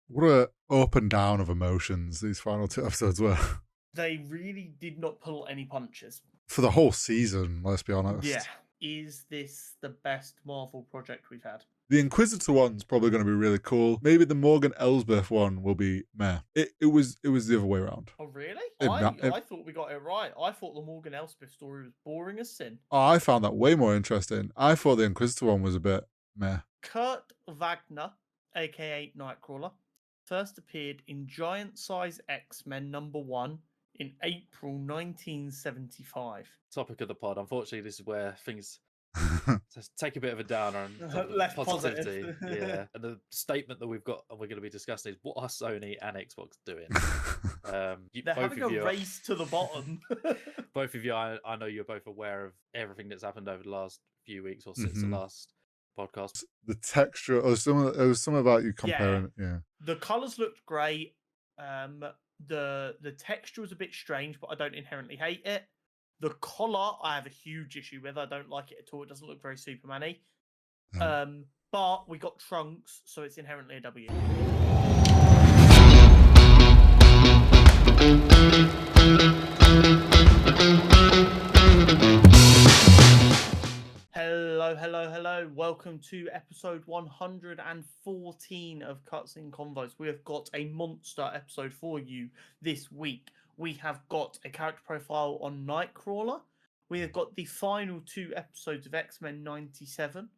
What a up and down of emotions these final two episodes were. They really did not pull any punches. For the whole season, let's be honest. Yeah. Is this the best Marvel project we've had? The Inquisitor one's probably going to be really cool. Maybe the Morgan Elsbeth one will be meh. It was the other way around. Oh, really? I thought we got it right. I thought the Morgan Elspeth story was boring as sin. I found that way more interesting. I thought the Inquisitor one was a bit meh. Kurt Wagner, aka Nightcrawler, first appeared in Giant Size X-Men #1 in April 1975. Topic of the pod. Unfortunately, this is where things take a bit of a downer and Less positivity. positive. Yeah, and the statement that we've got and we're going to be discussing is what are Sony and Xbox doing? They're having a race to the bottom. Both of you, I know you're both aware of everything that's happened over the last few weeks or since the last podcast. The texture, or there was some about you comparing. Yeah. The colors looked great. The texture was a bit strange, but I don't inherently hate it. The collar, I have a huge issue with. I don't like it at all. It doesn't look very Superman-y. But we got Trunks, so it's inherently a W. Hello. Welcome to episode 114 of Cutscene Convos. We have got a monster episode for you this week. We have got a character profile on Nightcrawler. We have got the final 2 episodes of X-Men 97.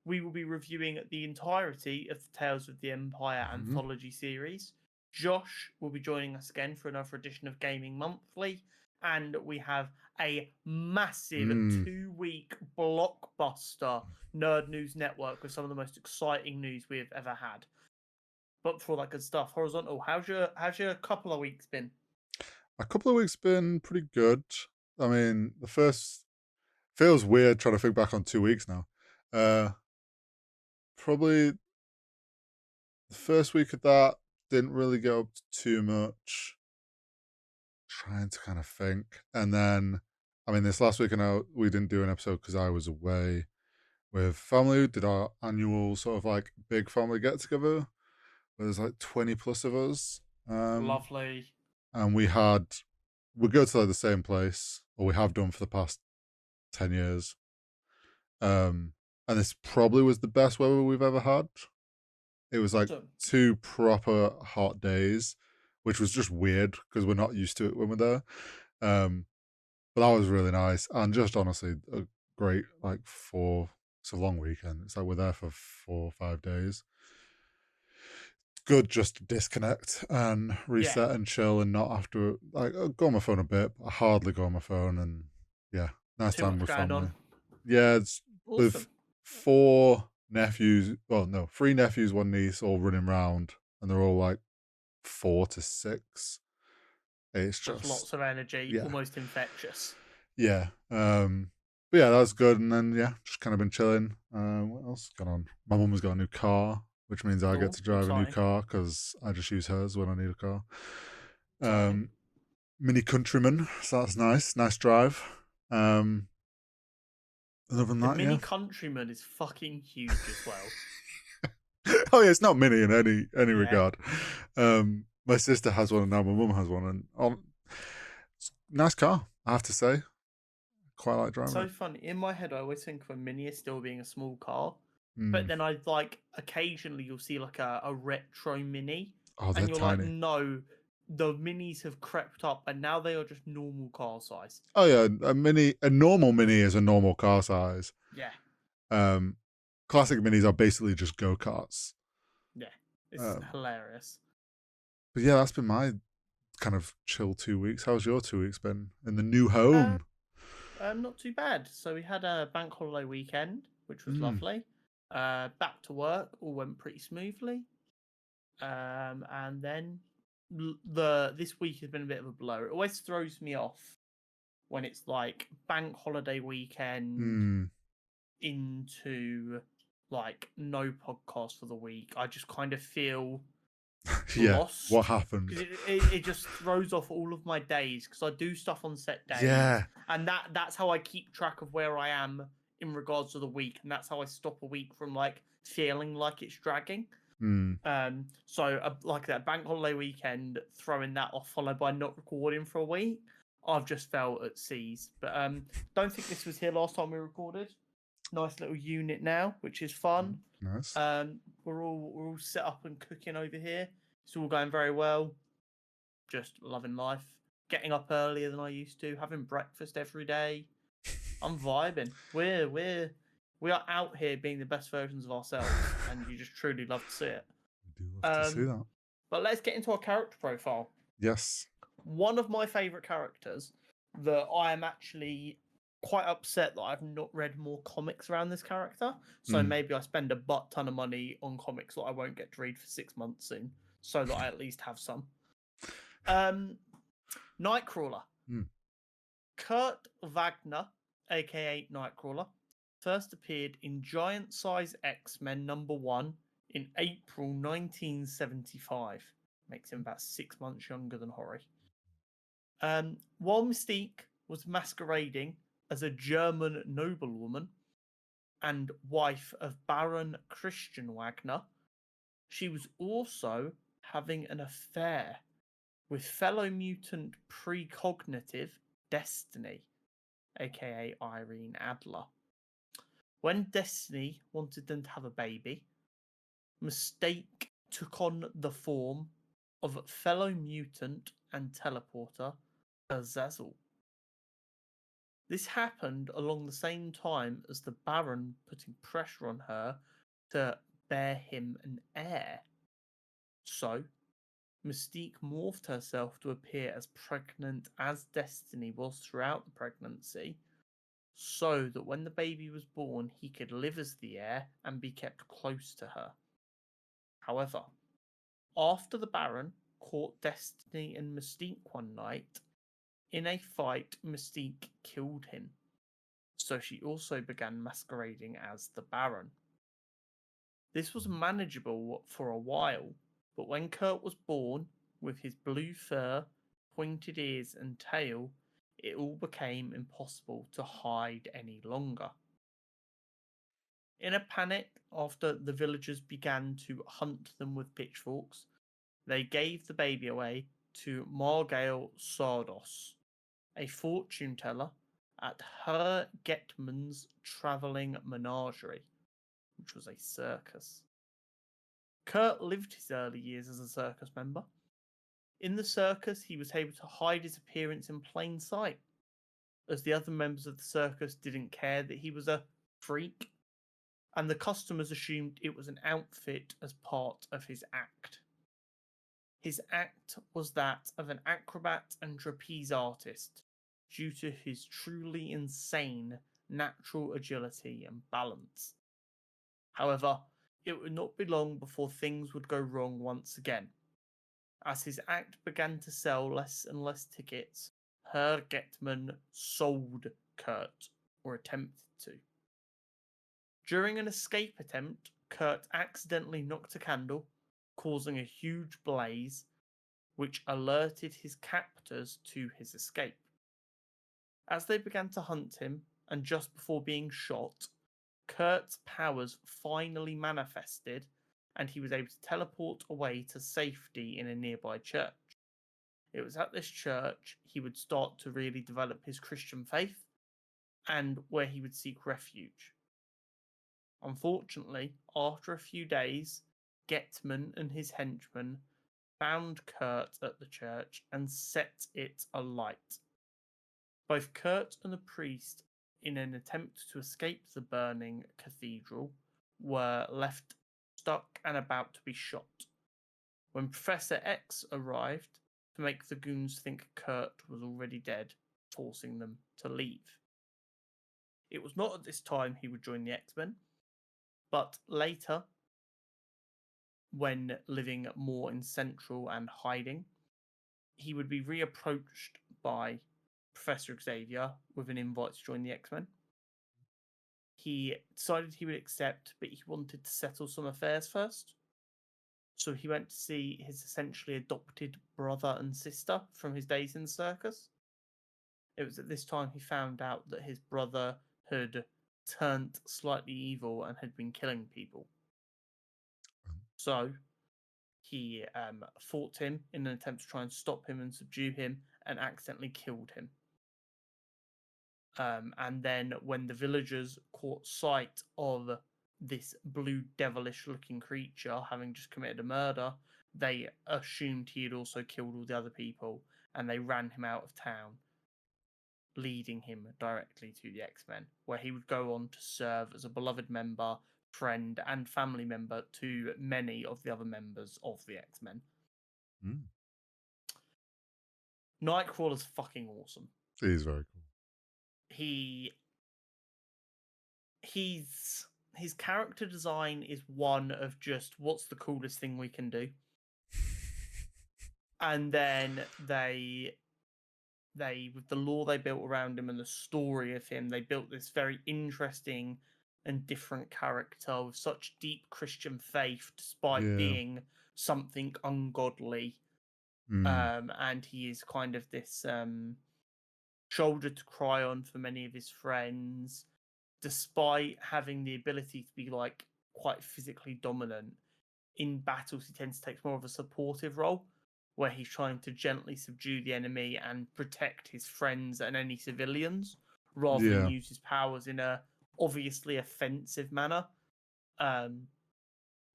We will be reviewing the entirety of the Tales of the Empire anthology series. Josh will be joining us again for another edition of Gaming Monthly. And we have a massive 2-week blockbuster Nerd News Network with some of the most exciting news we have ever had. But before that good stuff, Horizontal, how's your couple of weeks been? A couple of weeks been pretty good. I mean, the first feels weird trying to think back on 2 weeks now. Probably the first week of that didn't really get up to too much. Trying to kind of think. And then, I mean, this last week, I know we didn't do an episode because I was away with family. We did our annual sort of like big family get together where there's like 20 plus of us. Lovely. And we go to like the same place, or we have done for the past 10 years. And this probably was the best weather we've ever had. It was like 2 proper hot days, which was just weird because we're not used to it when we're there. But that was really nice. And just honestly, a great, like it's a long weekend. It's like we're there for 4 or 5 days. Good just to disconnect and reset and chill and not have to, like, I'll go on my phone a bit, but I hardly go on my phone. And yeah, nice time with family. Yeah, it's awesome. With 3 nephews, 1 niece, all running around, and they're all like 4 to 6. It's just lots of energy, almost infectious. Yeah. But yeah, that was good. And then just kind of been chilling. What else has gone on? My mum has got a new car, which means I get to drive a new car because I just use hers when I need a car. Mini Countryman, so that's nice. Nice drive. Other than that, Mini Countryman is fucking huge as well. Oh yeah, it's not mini in any regard. My sister has one and now my mum has one, and nice car, I have to say. Quite like driving. So funny. In my head, I always think of a Mini as still being a small car, but then I occasionally you'll see like a retro Mini, and you're tiny. like, no, the Minis have crept up, and now they are just normal car size. Oh yeah, a normal Mini is a normal car size. Yeah. Classic Minis are basically just go-karts. Yeah, it's hilarious. But yeah, that's been my kind of chill 2 weeks. How's your 2 weeks been in the new home? Not too bad. So we had a bank holiday weekend, which was lovely. Back to work, all went pretty smoothly. And then this week has been a bit of a blur. It always throws me off when it's like bank holiday weekend into like no podcast for the week. I just kind of feel lost. What happened? It just throws off all of my days because I do stuff on set days. Yeah. And that's how I keep track of where I am in regards to the week, and that's how I stop a week from like feeling like it's dragging. So like that bank holiday weekend, throwing that off followed by not recording for a week, I've just felt at seas. But don't think this was here last time we recorded. Nice little unit now, which is fun. Nice. We're all set up and cooking over here. It's all going very well. Just loving life. Getting up earlier than I used to. Having breakfast every day. I'm vibing. We are out here being the best versions of ourselves, and you just truly love to see it. I do love to see that. But let's get into our character profile. Yes. One of my favourite characters that I am actually quite upset that I've not read more comics around this character. So maybe I spend a butt ton of money on comics that I won't get to read for 6 months soon, so that I at least have some. Nightcrawler. Kurt Wagner, aka Nightcrawler, first appeared in Giant Size X-Men #1 in April 1975. Makes him about 6 months younger than Horry. While Mystique was masquerading as a German noblewoman and wife of Baron Christian Wagner, she was also having an affair with fellow mutant precognitive Destiny, aka Irene Adler. When Destiny wanted them to have a baby, Mystique took on the form of fellow mutant and teleporter Azazel. This happened along the same time as the Baron putting pressure on her to bear him an heir. So, Mystique morphed herself to appear as pregnant as Destiny was throughout the pregnancy, so that when the baby was born, he could live as the heir and be kept close to her. However, after the Baron caught Destiny and Mystique one night, in a fight, Mystique killed him, so she also began masquerading as the Baron. This was manageable for a while, but when Kurt was born, with his blue fur, pointed ears and tail, it all became impossible to hide any longer. In a panic, after the villagers began to hunt them with pitchforks, they gave the baby away to Margale Sardos, a fortune teller at Herr Getman's travelling menagerie, which was a circus. Kurt lived his early years as a circus member. In the circus, he was able to hide his appearance in plain sight, as the other members of the circus didn't care that he was a freak, and the customers assumed it was an outfit as part of his act. His act was that of an acrobat and trapeze artist, due to his truly insane natural agility and balance. However, it would not be long before things would go wrong once again. As his act began to sell less and less tickets, Herr Getman sold Kurt, or attempted to. During an escape attempt, Kurt accidentally knocked a candle, causing a huge blaze, which alerted his captors to his escape. As they began to hunt him, and just before being shot, Kurt's powers finally manifested, and he was able to teleport away to safety in a nearby church. It was at this church he would start to really develop his Christian faith, and where he would seek refuge. Unfortunately, after a few days, Getman and his henchmen found Kurt at the church and set it alight. Both Kurt and the priest, in an attempt to escape the burning cathedral, were left stuck and about to be shot, when Professor X arrived to make the goons think Kurt was already dead, forcing them to leave. It was not at this time he would join the X-Men, but later, when living more in Central and hiding, he would be reapproached by Professor Xavier with an invite to join the X-Men. He decided he would accept, but he wanted to settle some affairs first. So he went to see his essentially adopted brother and sister from his days in the circus. It was at this time he found out that his brother had turned slightly evil and had been killing people. So he fought him in an attempt to try and stop him and subdue him, and accidentally killed him. And then when the villagers caught sight of this blue devilish looking creature having just committed a murder, they assumed he had also killed all the other people, and they ran him out of town, leading him directly to the X-Men, where he would go on to serve as a beloved member, friend, and family member to many of the other members of the X-Men. Mm. Nightcrawler's fucking awesome. He's very cool. His character design is one of just what's the coolest thing we can do. And then they with the lore they built around him and the story of him, they built this very interesting and different character with such deep Christian faith despite being something ungodly. And he is kind of this shoulder to cry on for many of his friends, despite having the ability to be like quite physically dominant. In battles, he tends to take more of a supportive role, where he's trying to gently subdue the enemy and protect his friends and any civilians, rather than use his powers in a obviously offensive manner.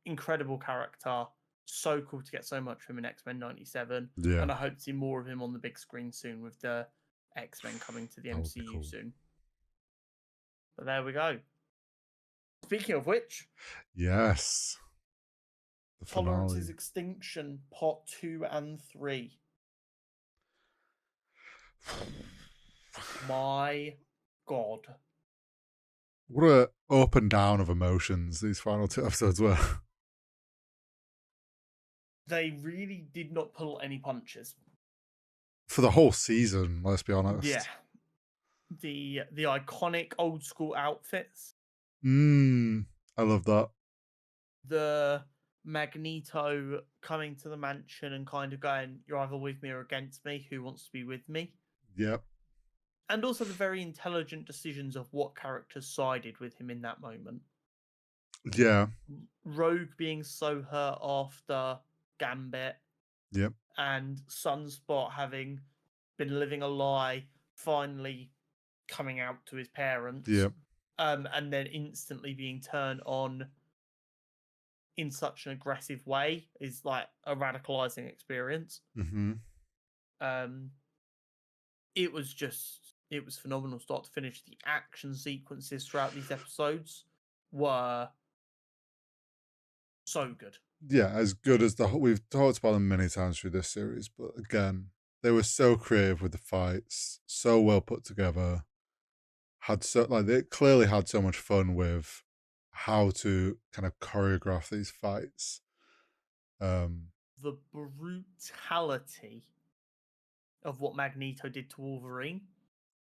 Incredible character. So cool to get so much from him in X-Men 97. Yeah. And I hope to see more of him on the big screen soon with the X-Men coming to the MCU soon. But there we go. Speaking of which... Yes. The Tolerance's Extinction, Part 2 and 3. My God. What a up and down of emotions these final 2 episodes were. They really did not pull any punches. For the whole season, let's be honest. Yeah. The iconic old school outfits. I love that. The Magneto coming to the mansion and kind of going, you're either with me or against me. Who wants to be with me? Yep. And also the very intelligent decisions of what characters sided with him in that moment. Yeah. Rogue being so hurt after Gambit. Yep. And Sunspot having been living a lie, finally coming out to his parents. Yep. And then instantly being turned on in such an aggressive way is like a radicalizing experience. Mm-hmm. It was phenomenal start to finish. The action sequences throughout these episodes were so good. Yeah, as good as we've talked about them many times through this series, but again, they were so creative with the fights, so well put together. They clearly had so much fun with how to kind of choreograph these fights. The brutality of what Magneto did to Wolverine.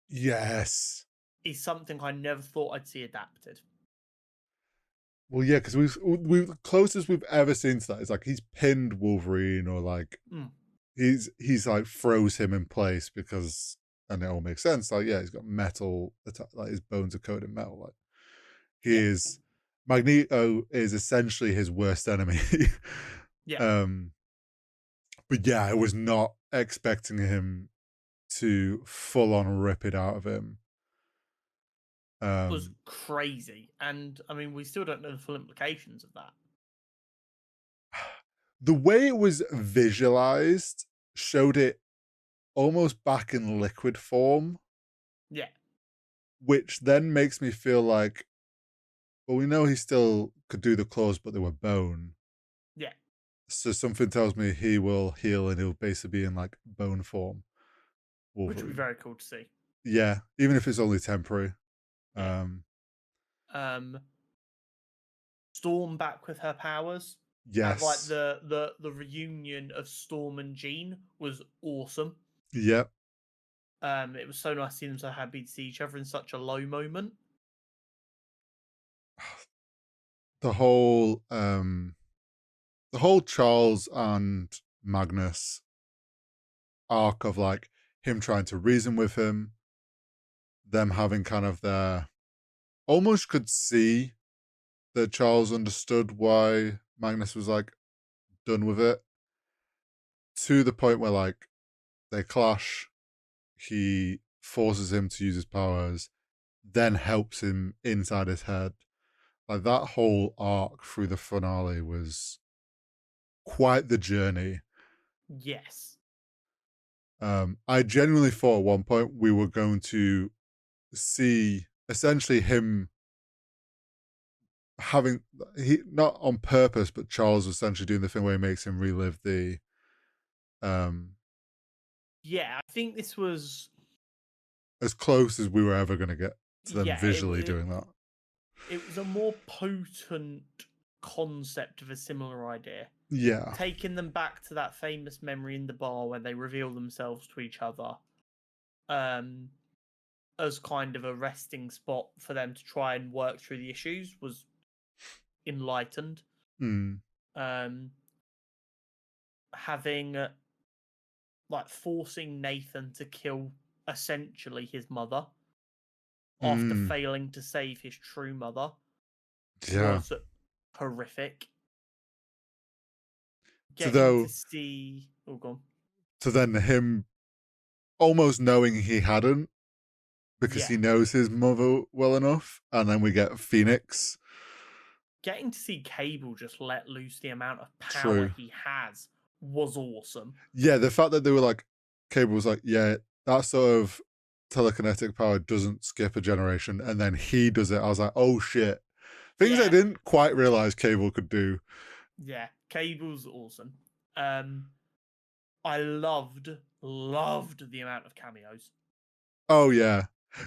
Yes. Is something I never thought I'd see adapted. Well, yeah, because we've the closest we've ever seen to that is like he's pinned Wolverine, or like he's like froze him in place because, and it all makes sense. Like, yeah, he's got metal, like his bones are coated in metal. Like Magneto is essentially his worst enemy. Yeah. But yeah, I was not expecting him to full on rip it out of him. It was crazy. And I mean, we still don't know the full implications of that. The way it was visualized showed it almost back in liquid form. Yeah. Which then makes me feel like, well, we know he still could do the claws, but they were bone. Yeah. So something tells me he will heal and he'll basically be in like bone form. Wolverine. Which would be very cool to see. Yeah, even if it's only temporary. Yeah. Storm back with her powers. Yes. And like the reunion of Storm and Jean was awesome. Yep. It was so nice to see them so happy to see each other in such a low moment. The whole Charles and Magnus arc of like him trying to reason with him, them having kind of their, almost could see that Charles understood why Magnus was like done with it, to the point where like they clash. He forces him to use his powers, then helps him inside his head. Like that whole arc through the finale was quite the journey. Yes. I genuinely thought at one point we were going to see essentially him having, he not on purpose, but Charles was essentially doing the thing where he makes him relive the Yeah, I think this was as close as we were ever going to get to them Yeah, visually doing that. it was a more potent concept of a similar idea. Yeah. Taking them back to that famous memory in the bar where they reveal themselves to each other, as kind of a resting spot for them to try and work through the issues was enlightened. Mm. Having like forcing Nathan to kill essentially his mother after failing to save his true mother was horrific. Getting to see, oh, go on. So then him almost knowing he hadn't, because he knows his mother well enough, and then we get Phoenix. Getting to see Cable just let loose the amount of power he has was awesome. Yeah, the fact that they were like, Cable was like, yeah, that sort of telekinetic power doesn't skip a generation, and then he does it. I was like, oh shit. Things I didn't quite realize Cable could do. Yeah, Cable's awesome. I loved the amount of cameos. Oh yeah.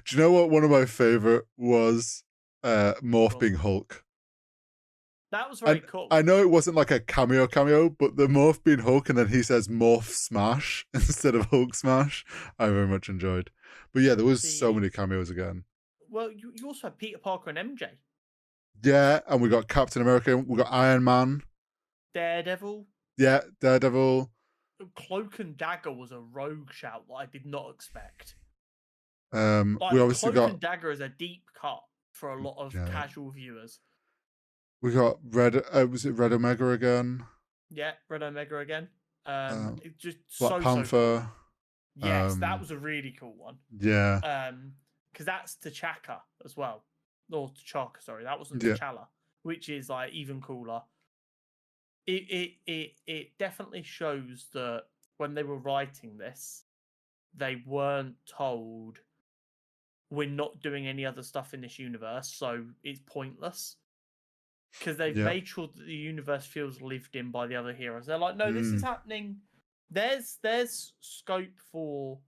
Do you know what one of my favorite was? Morph being Hulk. That was very cool. I know it wasn't like a cameo, but the Morph being Hulk and then he says Morph Smash instead of Hulk Smash, I very much enjoyed. But yeah, there was so many cameos again. Well, you also had Peter Parker and MJ. Yeah, and we got Captain America, we got Iron Man. Daredevil. Yeah, Daredevil. Cloak and Dagger was a rogue shout that I did not expect. We obviously Cloak and Dagger is a deep cut for a lot of casual viewers. We got Red. Was it Red Omega again? Yeah, Red Omega again. It's just Black Panther. So cool. Yes, that was a really cool one. Yeah. Because that's T'Chaka as well, or T'Chaka. Sorry, that wasn't T'Challa, which is like even cooler. It definitely shows that when they were writing this, they weren't told we're not doing any other stuff in this universe, so it's pointless. Because they've made sure that the universe feels lived in by the other heroes. They're like, no, this is happening. There's scope for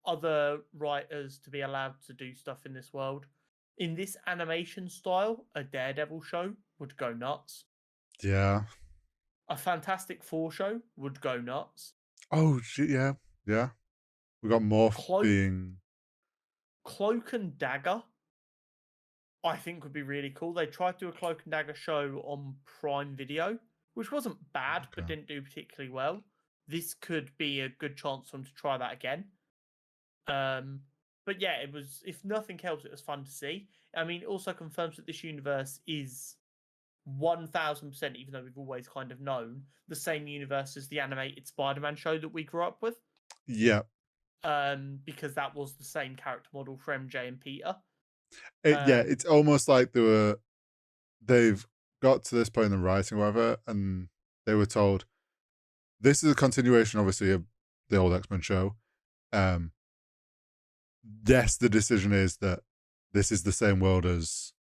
other writers to be allowed to do stuff in this world. In this animation style, a Daredevil show would go nuts. Yeah. A Fantastic Four show would go nuts. Oh, yeah. Yeah. We got Morph being... Cloak and Dagger, I think would be really cool. They tried to do a Cloak and Dagger show on Prime Video, which wasn't bad, but didn't do particularly well. This could be a good chance for them to try that again. But yeah, it was, if nothing else, it was fun to see. I mean, it also confirms that this universe is 1000%, even though we've always kind of known, the same universe as the animated Spider-Man show that we grew up with. Yeah. Because that was the same character model for MJ and Peter. It's almost like they've got to this point in the writing or whatever, and they were told, this is a continuation, obviously, of the old X-Men show. Yes, the decision is that this is the same world as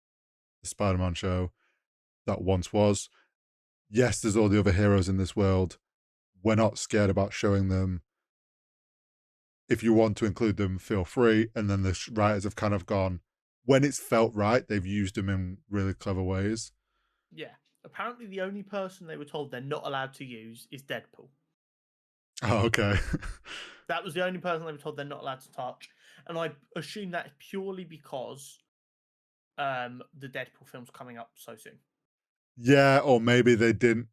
the Spider-Man show that once was. Yes, there's all the other heroes in this world. We're not scared about showing them. If you want to include them, feel free. And then the writers have kind of gone, when it's felt right, they've used them in really clever ways. Yeah. Apparently the only person they were told they're not allowed to use is Deadpool. Oh, okay. That was the only person they were told they're not allowed to touch. And I assume that is purely because the Deadpool film's coming up so soon. Yeah, or maybe they didn't.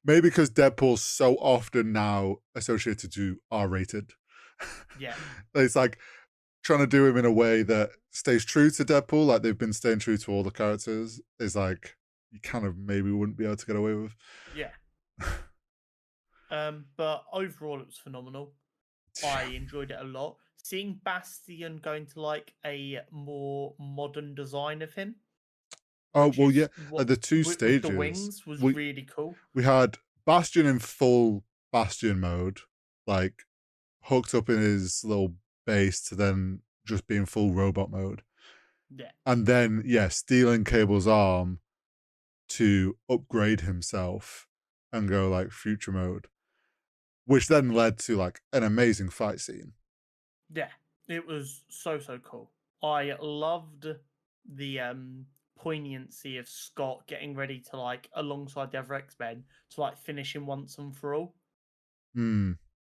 Maybe because Deadpool's so often now associated to R-rated. Yeah. It's like, trying to do him in a way that stays true to Deadpool, like they've been staying true to all the characters, is like you kind of maybe wouldn't be able to get away with. Yeah. But overall, it was phenomenal. I enjoyed it a lot. Seeing Bastion going to like a more modern design of him. Oh which well, is yeah. what- The two with stages. the wings was we, really cool. we had Bastion in full Bastion mode, like hooked up in his little base to then just be in full robot mode. Yeah. And then, yeah, stealing Cable's arm to upgrade himself and go like future mode, which then led to like an amazing fight scene. Yeah. It was so cool. I loved the poignancy of Scott getting ready to like alongside the other X-Men to like finish him once and for all. Hmm.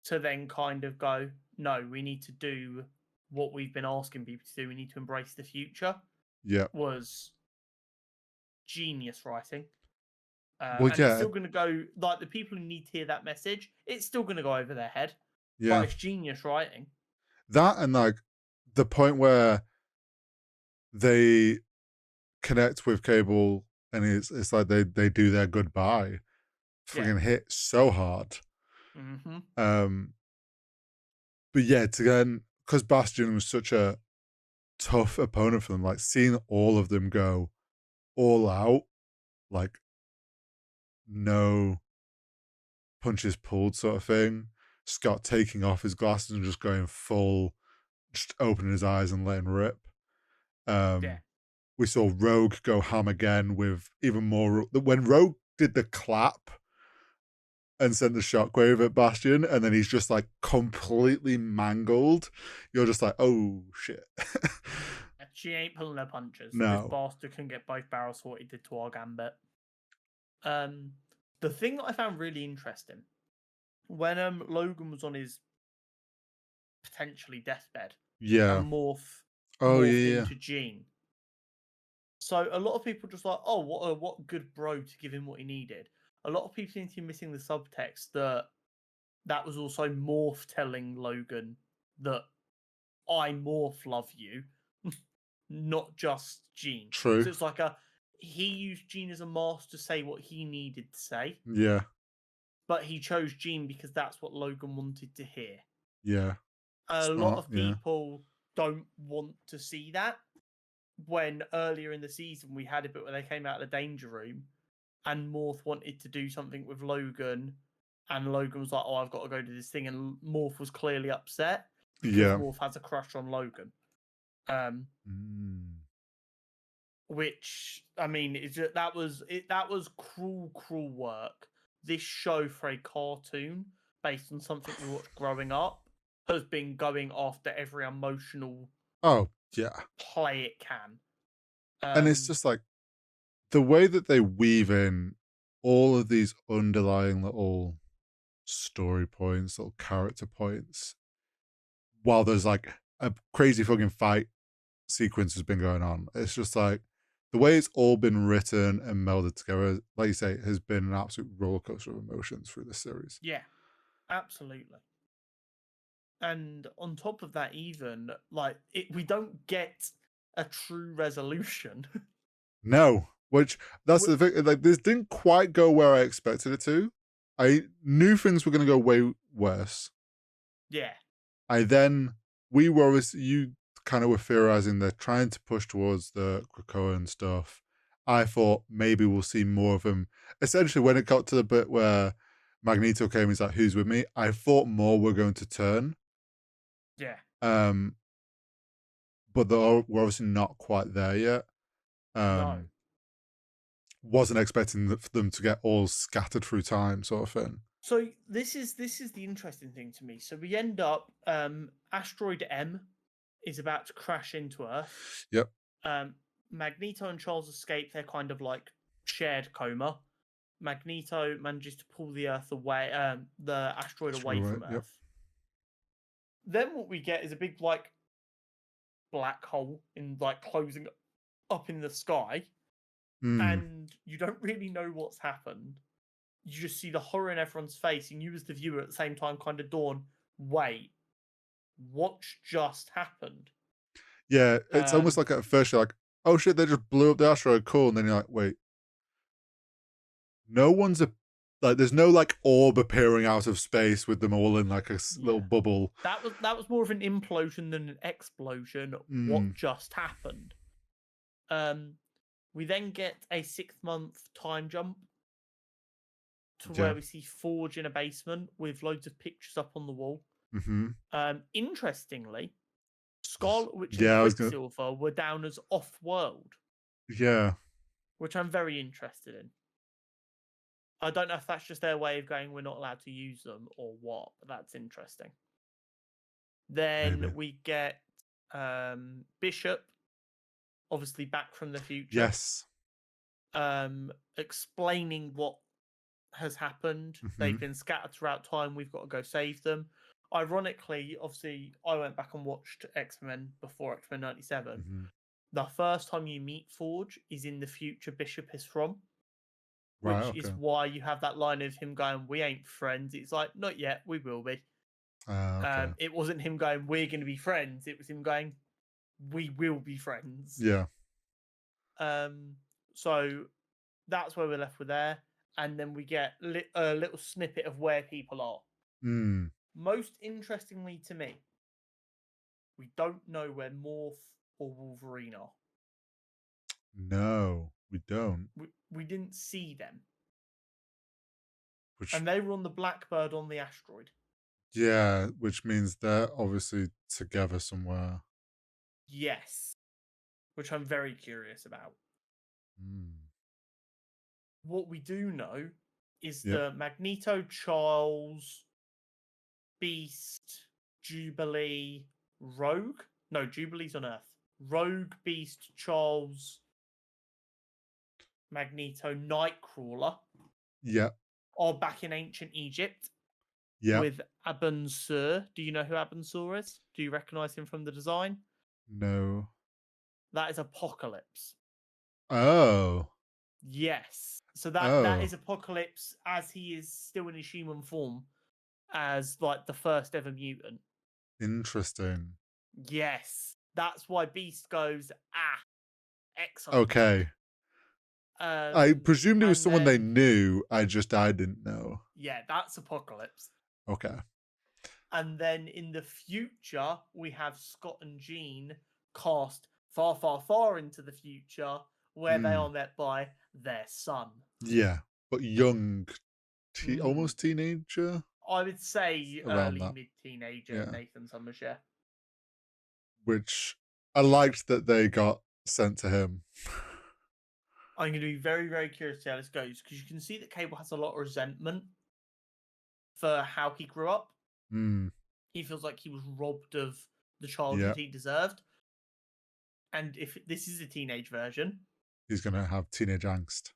To then kind of go, no, we need to do what we've been asking people to do. We need to embrace the future. Yeah. Was genius writing. Well, and yeah. it's still going to go, like, the people who need to hear that message, it's still going to go over their head. Yeah. But it's genius writing. That and like the point where they connect with Cable and it's like they do their goodbye. Freaking hit so hard. Mm-hmm. But yeah, again, because Bastion was such a tough opponent for them, like seeing all of them go all out, like no punches pulled sort of thing. Scott taking off his glasses and just going full, just opening his eyes and letting rip. We saw Rogue go ham again with even more. When Rogue did the clap and sent the shockwave at Bastion, and then he's just like completely mangled, you're just like, oh shit. She ain't pulling her punches. No. This bastard can get both barrels what he did to our Gambit. The thing that I found really interesting, when Logan was on his potentially deathbed, Yeah. and morphed yeah. into Jean. So a lot of people just like, oh, what good bro to give him what he needed. A lot of people seem to be missing the subtext that was also Morph telling Logan that I Morph love you, not just Jean. True. So it's like he used Jean as a mask to say what he needed to say. Yeah. But he chose Jean because that's what Logan wanted to hear. Yeah. A lot of people don't want to see that. When earlier in the season we had a bit where they came out of the danger room and Morph wanted to do something with Logan and Logan was like, oh, I've got to go to this thing, and Morph was clearly upset because Morph has a crush on Logan. Which, I mean, that was cruel work. This show for a cartoon based on something we watched growing up has been going after every emotional play it can. And it's just like the way that they weave in all of these underlying little story points, little character points, while there's like a crazy fucking fight sequence has been going on. It's just like the way it's all been written and melded together, like you say, has been an absolute roller coaster of emotions through this series. Yeah, absolutely. And on top of that, even like we don't get a true resolution. No, that's the thing. Like this didn't quite go where I expected it to. I knew things were going to go way worse. Yeah. You kind of were theorizing they're trying to push towards the Krakoa and stuff. I thought maybe we'll see more of them. Essentially, when it got to the bit where Magneto came, he's like, "Who's with me?" I thought more were going to turn. Yeah. But we're obviously not quite there yet. No. Wasn't expecting them to get all scattered through time, sort of thing. So this is the interesting thing to me. So we end up asteroid M is about to crash into Earth. Yep. Magneto and Charles escape their kind of like shared coma. Magneto manages to pull the Earth away, the asteroid away from Earth. Yep. Then what we get is a big like black hole in like closing up in the sky, and you don't really know what's happened. You just see the horror in everyone's face, and you as the viewer at the same time kind of dawn, wait, what's just happened? Yeah, it's almost Um, like at first you're like, oh shit, they just blew up the asteroid, cool. And then you're like, wait, no one's like, there's no like orb appearing out of space with them all in like a little Yeah. bubble. that was more of an implosion than an explosion. What just happened? We then get a 6-month time jump to Yeah. where we see Forge in a basement with loads of pictures up on the wall. Mm-hmm. Interestingly, Scarlet Witch Yeah, I and was gonna. Quicksilver were down as off-world, Yeah. which I'm very interested in. I don't know if that's just their way of going, we're not allowed to use them or what, but that's interesting. Then Maybe. we get Bishop, obviously back from the future. Yes. Explaining what has happened. They've been scattered throughout time. We've got to go save them. Ironically, obviously, I went back and watched X-Men before X-Men 97. The first time you meet Forge is in the future Bishop is from, which Right. is Okay. why you have that line of him going, "We ain't friends." It's like, not yet, we will be. Okay. It wasn't him going, "We're going to be friends." It was him going, "We will be friends." Yeah. So that's where we're left with there. And then we get a little snippet of where people are. Most interestingly to me, we don't know where Morph or Wolverine are. No, we don't. We didn't see them. Which, and they were on the Blackbird on the asteroid. yeah, which means they're obviously together somewhere. Yes. Which I'm very curious about. What we do know is the Magneto, Charles, Beast, Jubilee, Rogue. No, Jubilee's on Earth. Rogue, Beast, Charles, Magneto, Nightcrawler. Yeah. Are back in ancient Egypt. Yeah. With Aben Sur. Do you know who Aben Sur is? Do you recognize him from the design? No. That is Apocalypse. Oh. Yes. So that is Apocalypse as he is still in his human form as like the first ever mutant. Interesting. Yes. That's why Beast goes, excellent. Okay. I presumed it was someone they knew. I didn't know. Yeah, that's Apocalypse. Okay. And then in the future, we have Scott and Jean cast far, far, far into the future where they are met by their son. Yeah, but young, almost teenager. I would say around early mid-teenager, Nathan Summers, yeah. Which I liked that they got sent to him. I'm going to be very, very curious to see how this goes because you can see that Cable has a lot of resentment for how he grew up. He feels like he was robbed of the childhood he deserved. And if this is a teenage version, he's going to have teenage angst.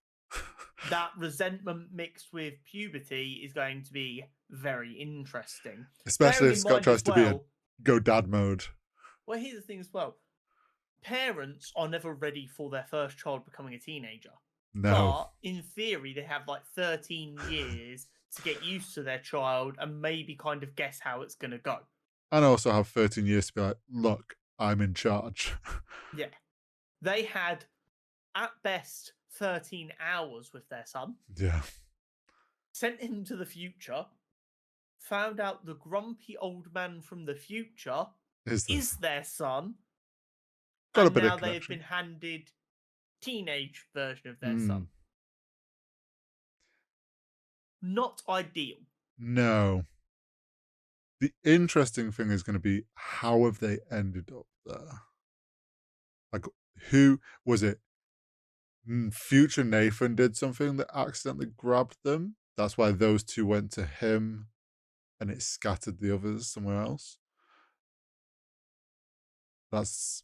That resentment mixed with puberty is going to be very interesting. Especially if Scott tries to go dad mode. Well, here's the thing as well. Parents are never ready for their first child becoming a teenager. No. But in theory, they have like 13 years to get used to their child and maybe kind of guess how it's going to go. And also have 13 years to be like, look, I'm in charge. Yeah. They had, at best, 13 hours with their son. Yeah. Sent him to the future. Found out the grumpy old man from the future is their son. Got and a bit now of they've been handed teenage version of their Hmm. son. Not ideal. No. The interesting thing is going to be how have they ended up there? Like, who was it? Future Nathan did something that accidentally grabbed them. That's why those two went to him and it scattered the others somewhere else. That's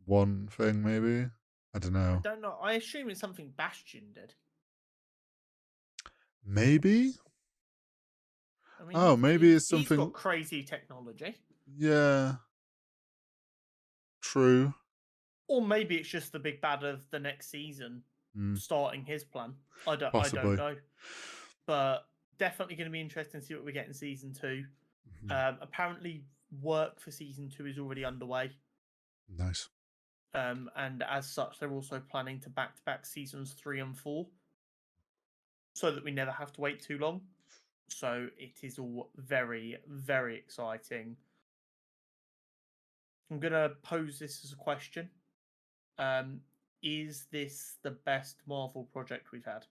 one thing, maybe. I don't know. I don't know. I assume it's something Bastion did. Maybe? I mean, maybe it's he's something. got crazy technology. Yeah. True. Or maybe it's just the big bad of the next season starting his plan. I don't know. But definitely going to be interesting to see what we get in season 2. Apparently, work for season 2 is already underway. Nice. And as such, they're also planning to back-to-back seasons 3 and 4, so that we never have to wait too long. So it is all very, very exciting. I'm going to pose this as a question. Is this the best Marvel project we've had?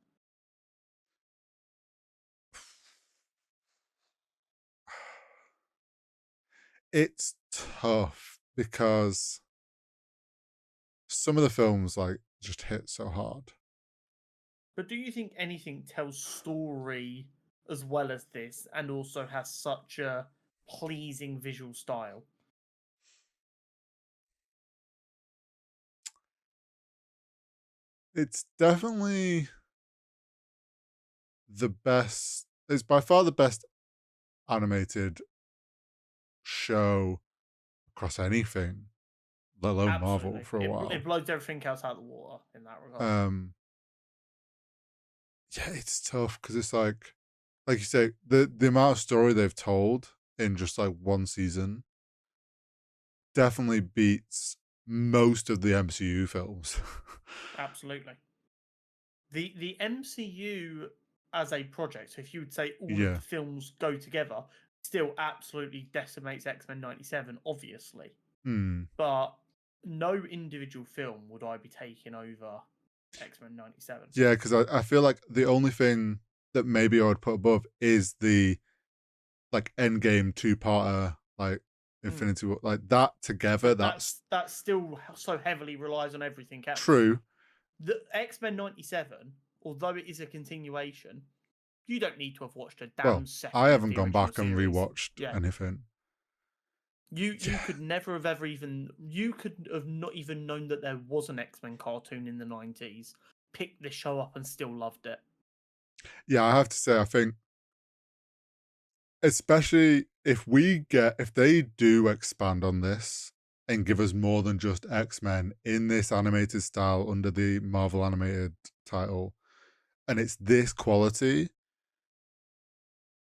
It's tough because some of the films like just hit so hard. But do you think anything tells story as well as this, and also has such a pleasing visual style? It's definitely the best. It's by far the best animated show across anything, let alone Marvel, Absolutely. for a while. It blows everything else out of the water in that regard. Yeah, it's tough because it's like you say, the amount of story they've told in just like one season definitely beats most of the MCU films. Absolutely. The MCU as a project, so if you would say all of Yeah. the films go together, still absolutely decimates X-Men 97, obviously. But no individual film would I be taking over X-Men 97. Yeah, because I feel like the only thing that maybe I would put above is the like Endgame two-parter, like Infinity War, like that together. That still so heavily relies on everything else. True. The X-Men 97, although it is a continuation, you don't need to have watched a damn second. I haven't of the gone back original and series. rewatched anything. You could never have ever even, you could have not even known that there was an X-Men cartoon in the 90s, picked this show up and still loved it. Yeah, I have to say, I think especially if they do expand on this and give us more than just X-Men in this animated style under the Marvel animated title, and it's this quality,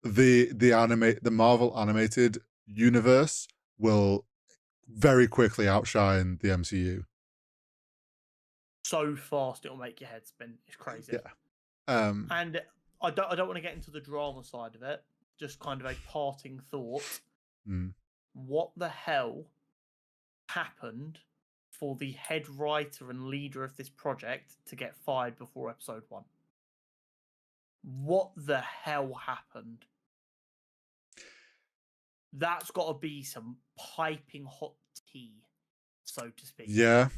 the Marvel animated universe will very quickly outshine the MCU. So fast it'll make your head spin. It's crazy. Yeah. And I don't want to get into the drama side of it. Just kind of a parting thought. What the hell happened for the head writer and leader of this project to get fired before episode 1? What the hell happened? That's got to be some piping hot tea, so to speak. Yeah.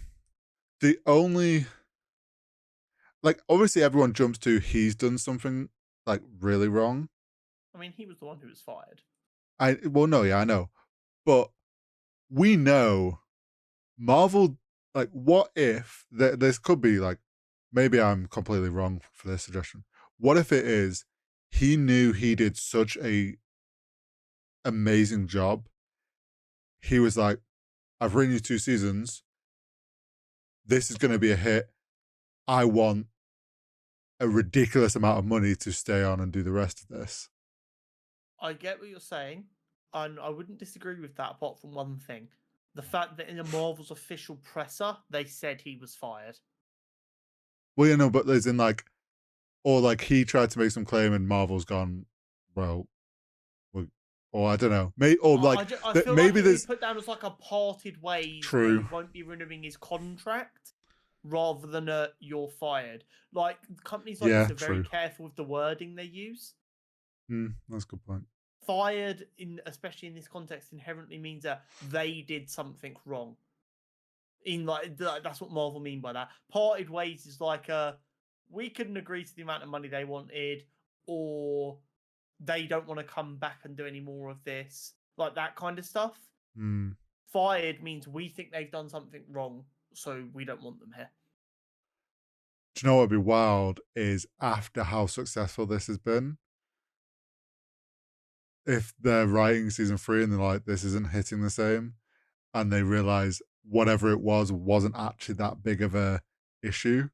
The only, like, obviously everyone jumps to he's done something like really wrong. I mean, he was the one who was fired. I know. But we know Marvel, like, what if this could be like, maybe I'm completely wrong for this suggestion. What if it is he knew he did such a amazing job? He was like, I've written you 2 seasons. This is going to be a hit. I want a ridiculous amount of money to stay on and do the rest of this. I get what you're saying, and I wouldn't disagree with that apart from one thing. The fact that in the Marvel's official presser, they said he was fired. Well, you know, but there's in like, or like he tried to make some claim and Marvel's gone, well, or I don't know, maybe there's put down as like a parted ways. True. He won't be renewing his contract, rather than a you're fired. Like companies like this are very careful with the wording they use. That's a good point. Fired, especially in this context, inherently means that they did something wrong. That's what Marvel mean by that. Parted ways is like we couldn't agree to the amount of money they wanted, or they don't want to come back and do any more of this, like that kind of stuff. Fired means we think they've done something wrong, so we don't want them here. Do you know what would be wild is after how successful this has been, if they're writing season 3 and they're like, this isn't hitting the same, and they realize whatever it wasn't actually that big of a issue,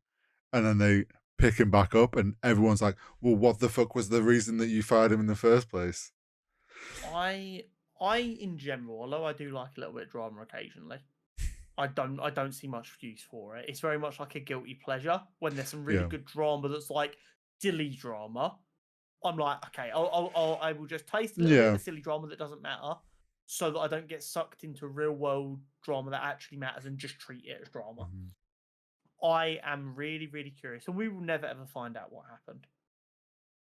and then they pick him back up and everyone's like, well, what the fuck was the reason that you fired him in the first place? I in general, although I do like a little bit of drama occasionally, I don't see much use for it. It's very much like a guilty pleasure when there's some really Yeah. good drama that's like silly drama. I'm like, okay, I will just taste a little bit Yeah. of silly drama that doesn't matter, so that I don't get sucked into real world drama that actually matters and just treat it as drama. Mhm. I am really, really curious, and we will never ever find out what happened.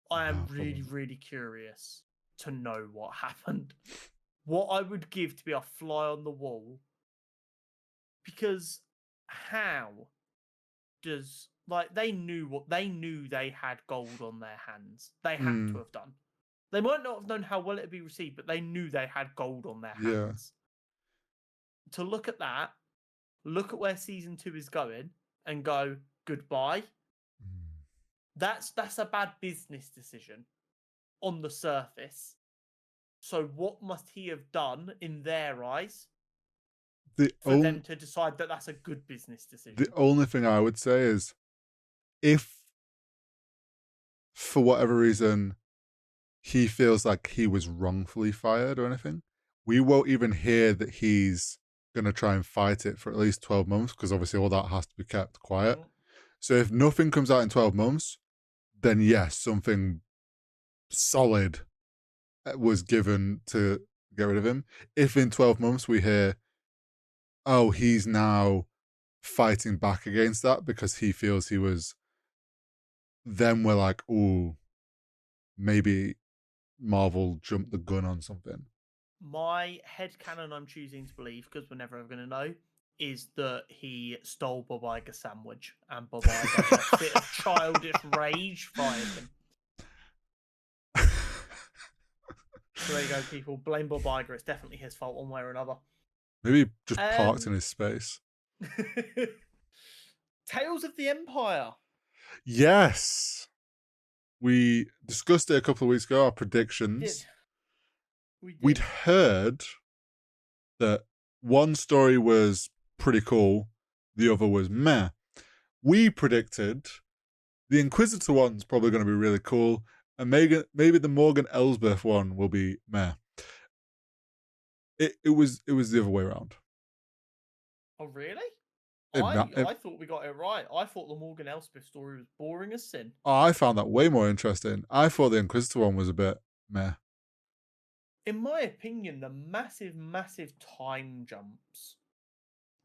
I am No, probably really, not. really curious to know what happened. What I would give to be a fly on the wall, because how does they knew they had gold on their hands. They had to have done. They might not have known how well it would be received, but they knew they had gold on their Yeah. hands. To look at that, look at where season 2 is going, and go goodbye. That's a bad business decision on the surface. So what must he have done in their eyes for them to decide that that's a good business decision? The only thing I would say is, if for whatever reason he feels like he was wrongfully fired or anything, we won't even hear that he's going to try and fight it for at least 12 months, because obviously all that has to be kept quiet. So if nothing comes out in 12 months, then yes, something solid was given to get rid of him. If in 12 months we hear, oh, he's now fighting back against that because he feels he was, then we're like, ooh, maybe Marvel jumped the gun on something. My headcanon I'm choosing to believe, because we're never ever going to know, is that he stole Bob Iger's sandwich, and Bob Iger, in a fit of childish rage, fired him. So there you go, people. Blame Bob Iger. It's definitely his fault one way or another. Maybe he just parked in his space. Tales of the Empire. Yes. We discussed it a couple of weeks ago, our predictions. We'd heard that one story was pretty cool, the other was meh. We predicted the Inquisitor one's probably going to be really cool, and maybe the Morgan Elsbeth one will be meh. It was the other way around. Oh, really? I thought we got it right. I thought the Morgan Elspeth story was boring as sin. Oh, I found that way more interesting. I thought the Inquisitor one was a bit meh. In my opinion, the massive, massive time jumps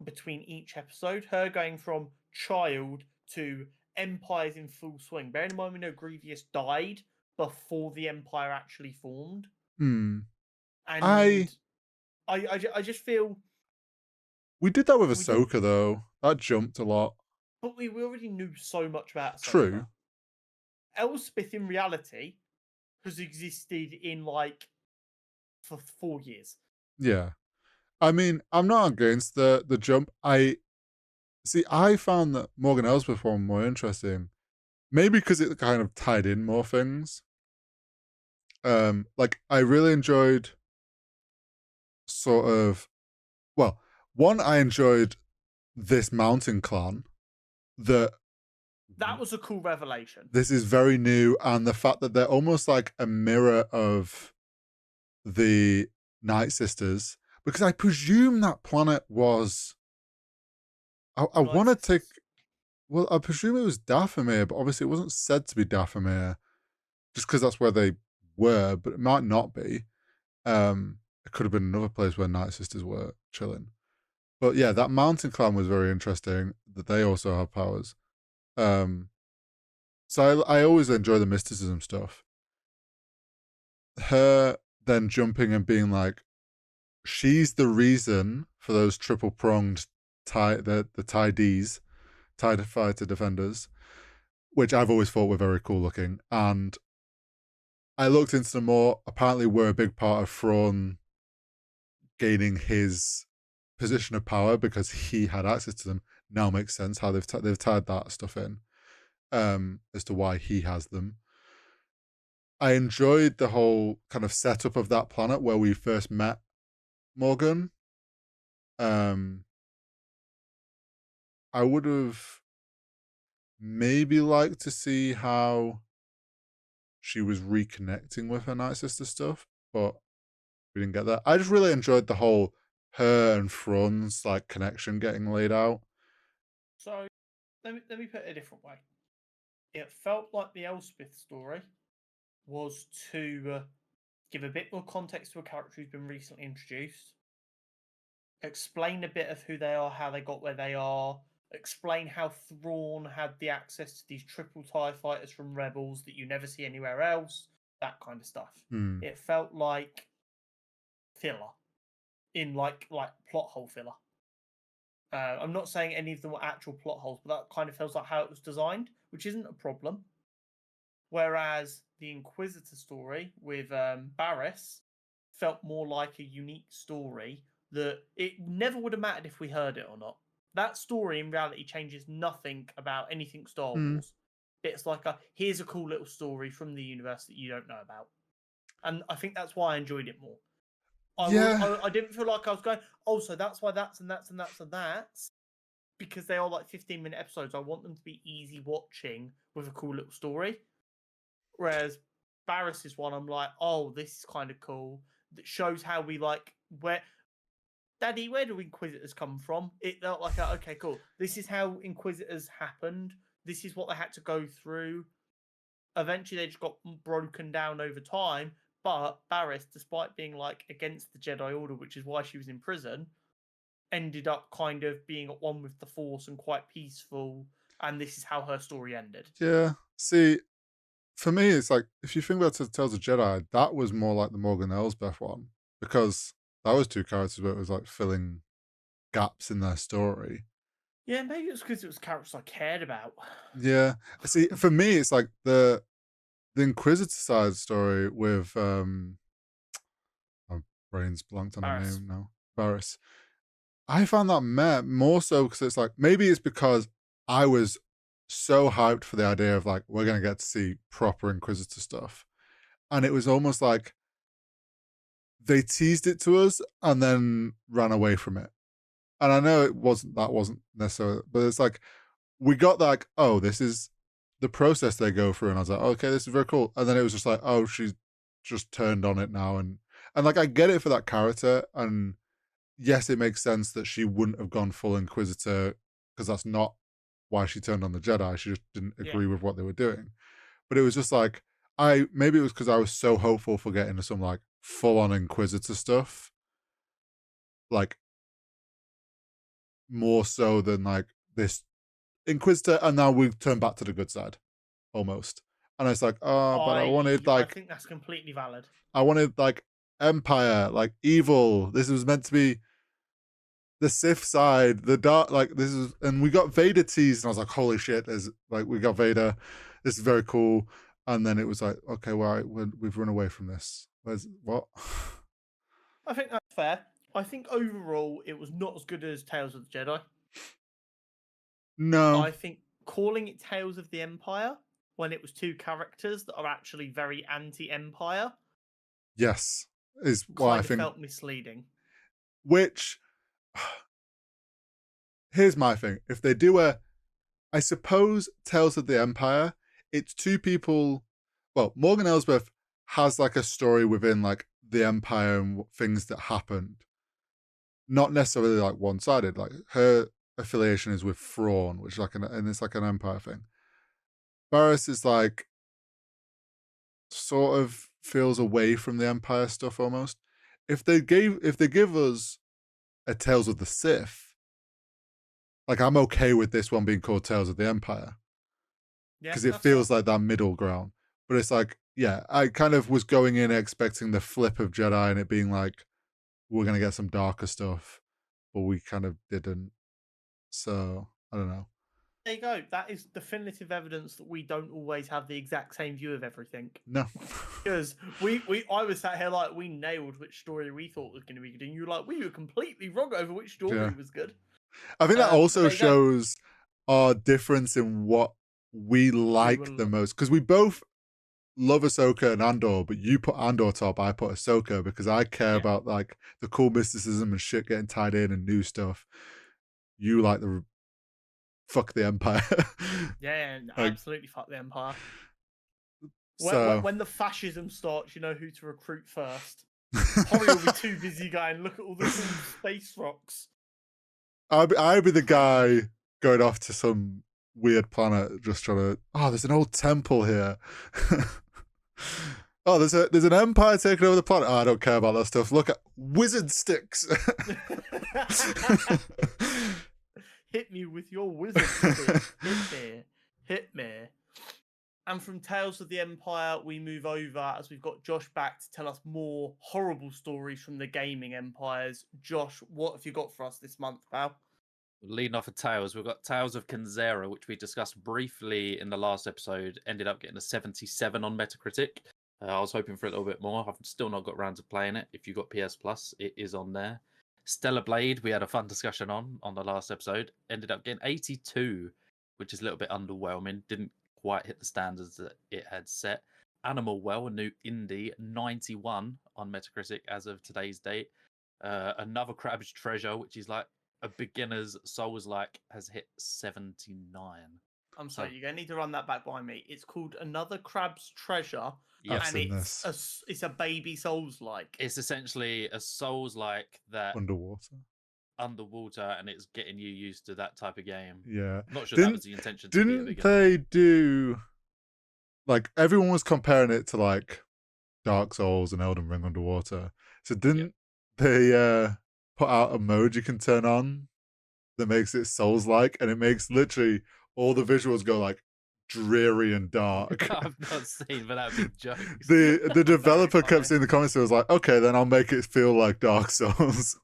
between each episode, her going from child to Empire's in full swing. Bearing in mind we know Grievous died before the Empire actually formed. And I just feel we did that with Ahsoka though. That jumped a lot. But we already knew so much about Ahsoka. True. Elspeth in reality has existed in for 4 years. Yeah. I mean, I'm not against the jump. I found that Morgan Elsbeth one more interesting. Maybe because it kind of tied in more things. I really enjoyed I enjoyed this mountain clan that was a cool revelation. This is very new, and the fact that they're almost like a mirror of the Night Sisters, because I presume that planet was I want to take I presume it was Dathomir, but obviously it wasn't said to be Dathomir just because that's where they were, but it might not be. It could have been another place where Night Sisters were chilling. But yeah, that mountain clan was very interesting, that they also have powers. So I always enjoy the mysticism stuff. Her then jumping and being like, she's the reason for those triple-pronged the TIE fighter defenders, which I've always thought were very cool looking. And I looked into them more. Apparently were a big part of Thrawn gaining his position of power because he had access to them. Now makes sense how they've tied that stuff in, as to why he has them. I enjoyed the whole kind of setup of that planet where we first met Morgan. I would have maybe liked to see how she was reconnecting with her Night Sister stuff, but we didn't get that. I just really enjoyed the whole her and Thrawn's like connection getting laid out. So let me put it a different way. It felt like the Elspeth story was to give a bit more context to a character who's been recently introduced, explain a bit of who they are, how they got where they are, explain how Thrawn had the access to these triple TIE fighters from Rebels that you never see anywhere else, that kind of stuff. It felt like filler, in like plot hole filler. I'm not saying any of them were actual plot holes, but that kind of feels like how it was designed, which isn't a problem. Whereas the Inquisitor story with Barriss felt more like a unique story that it never would have mattered if we heard it or not. That story in reality changes nothing about anything Star Wars. It's like here's a cool little story from the universe that you don't know about. And I think that's why I enjoyed it more. I didn't feel like I was going, oh, so that's why that's and that's and that's and that's. Because they are like 15-minute episodes. I want them to be easy watching with a cool little story. Whereas Barris's one, I'm like, oh, this is kind of cool. That shows how we like Daddy, where do Inquisitors come from? It felt like, okay, cool. This is how Inquisitors happened. This is what they had to go through. Eventually, they just got broken down over time. But Barriss, despite being like against the Jedi Order, which is why she was in prison, ended up kind of being at one with the Force and quite peaceful. And this is how her story ended. Yeah. See, for me, it's like, if you think about Tales of Jedi, that was more like the Morgan Elsbeth one, because that was two characters where it was like filling gaps in their story. Yeah, maybe it was because it was characters I cared about. Yeah. See, for me, it's like the Inquisitor side story with my brain's blanked on her Barriss. name now. Barriss. I found that more so because it's like, maybe it's because I was so hyped for the idea of like, we're going to get to see proper Inquisitor stuff. And it was almost like they teased it to us and then ran away from it. And I know that wasn't necessarily, but it's like, we got like, oh, this is the process they go through. And I was like, okay, this is very cool. And then it was just like, oh, she's just turned on it now. And like, I get it for that character. And yes, it makes sense that she wouldn't have gone full Inquisitor, because that's not why she turned on the Jedi. She just didn't agree with what they were doing. But it was just like, maybe it was because I was so hopeful for getting some like full on Inquisitor stuff, like more so than like this Inquisitor, and now we've turned back to the good side almost. And it's like, oh, but I wanted like, I think that's completely valid. I wanted like Empire, like evil. This was meant to be the Sith side, the dark, like this is, and we got Vader teased, and I was like, holy shit, there's like, we got Vader. This is very cool. And then it was like, okay, well, we've run away from this. What? I think that's fair. I think overall it was not as good as Tales of the Jedi. No. I think calling it Tales of the Empire when it was two characters that are actually very anti-Empire, yes, is why I think felt misleading. Which, here's my thing: if they do I suppose Tales of the Empire, it's two people. Well, Morgan Elsbeth has like a story within like the Empire and things that happened. Not necessarily like one-sided. Like her affiliation is with Thrawn, which is like and it's like an Empire thing. Barriss is like sort of feels away from the Empire stuff almost. If they give us a Tales of the Sith, like I'm okay with this one being called Tales of the Empire, because it feels like that middle ground. But it's like, yeah, I kind of was going in expecting the flip of Jedi and it being like, we're going to get some darker stuff, but we kind of didn't. So, I don't know. There you go. That is definitive evidence that we don't always have the exact same view of everything. No. Because I was sat here like, we nailed which story we thought was going to be good, and you were like, we were completely wrong over which story was good. I think that also shows our difference in what we like the most, because we both love Ahsoka and Andor, but you put Andor top, I put Ahsoka, because I care about like the cool mysticism and shit getting tied in and new stuff. You like the fuck the Empire. Yeah, like, absolutely fuck the Empire. So when the fascism starts, you know who to recruit first. Horry will be too busy going, look at all the cool space rocks. I'd be the guy going off to some weird planet, just trying to. Oh, there's an old temple here. Oh, there's an empire taking over the planet. Oh, I don't care about that stuff. Look at wizard sticks. Hit me with your wizard stick. Hit me. And from Tales of the Empire, we move over as we've got Josh back to tell us more horrible stories from the gaming empires. Josh, what have you got for us this month, pal? Leading off of Tales, we've got Tales of Kanzera, which we discussed briefly in the last episode. Ended up getting a 77 on Metacritic. I was hoping for a little bit more. I've still not got around to playing it. If you've got PS Plus, it is on there. Stellar Blade, we had a fun discussion on the last episode. Ended up getting 82, which is a little bit underwhelming. Didn't quite hit the standards that it had set. Animal Well, a new indie, 91 on Metacritic as of today's date. Another Crab's Treasure, which is like a beginner's Souls-like, has hit 79. I'm sorry, you're going to need to run that back by me. It's called Another Crab's Treasure, Yes. and it's a baby Souls-like. It's essentially a Souls-like that Underwater, and it's getting you used to that type of game. Yeah. I'm not sure that was the intention. Didn't they do, like, everyone was comparing it to like Dark Souls and Elden Ring Underwater. So didn't they put out a mode you can turn on that makes it Souls-like, and it makes literally all the visuals go like dreary and dark. I've not seen, but that'd be jokes. The developer kept saying in the comments, it was like, okay, then I'll make it feel like Dark Souls.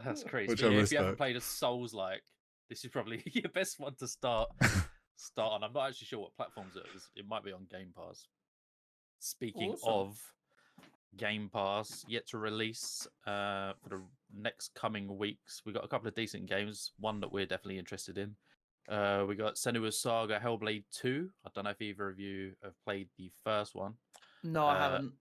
That's crazy. Which But I yeah, if you haven't respect. played a Souls-like, this is probably your best one to start on. I'm not actually sure what platforms it is. It might be on Game Pass. Speaking Awesome. of Game Pass, yet to release for the next coming weeks, we got a couple of decent games. One that we're definitely interested in. We got Senua's Saga Hellblade 2. I don't know if either of you have played the first one. No, I haven't.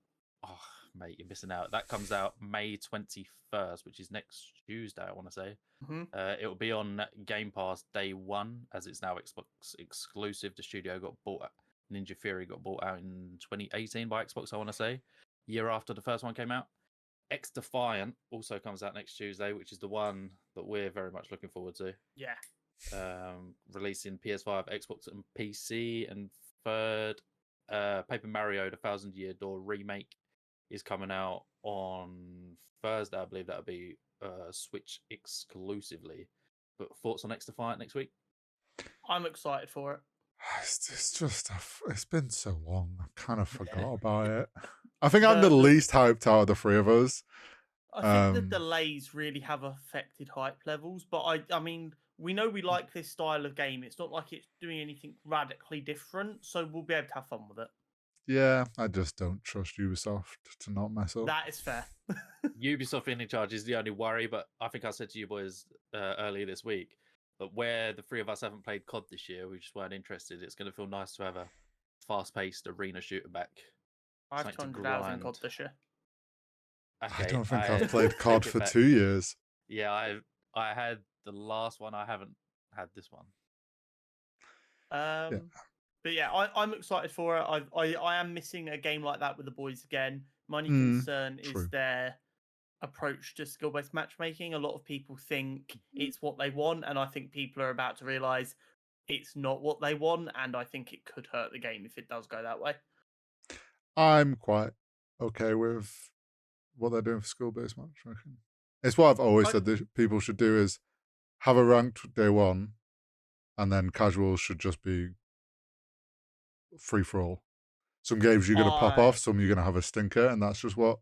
Oh, mate, you're missing out. That comes out May 21st, which is next Tuesday, I want to say. Mhm. It will be on Game Pass day one, as it's now Xbox exclusive. The studio got bought out. Ninja Theory got bought out in 2018 by Xbox, I want to say. Year after the first one came out. X Defiant also comes out next Tuesday, which is the one that we're very much looking forward to. Yeah. Releasing PS5, Xbox, and PC. And third, Paper Mario: The Thousand Year Door remake is coming out on Thursday. I believe that'll be Switch exclusively. But thoughts on X Defiant next week? I'm excited for it. It's just, it's been so long. I kind of forgot about it. I think I'm the least hyped out of the three of us. I think the delays really have affected hype levels, but I mean, we know we like this style of game. It's not like it's doing anything radically different, so we'll be able to have fun with it. Yeah, I just don't trust Ubisoft to not mess up. That is fair. Ubisoft being in charge is the only worry, but I think I said to you boys earlier this week that where the three of us haven't played COD this year, we just weren't interested. It's going to feel nice to have a fast-paced arena shooter back. I have 200 hours in COD this year. Okay, I don't think I've played COD for 2 years. Yeah, I had the last one. I haven't had this one. But yeah, I'm excited for it. I am missing a game like that with the boys again. My only concern is their approach to skill-based matchmaking. A lot of people think it's what they want, and I think people are about to realise it's not what they want, and I think it could hurt the game if it does go that way. I'm quite okay with what they're doing for skill-based matchmaking. It's what I've always said that people should do is have a ranked day one, and then casuals should just be free-for-all. Some games you're going to pop off, some you're going to have a stinker, and that's just what...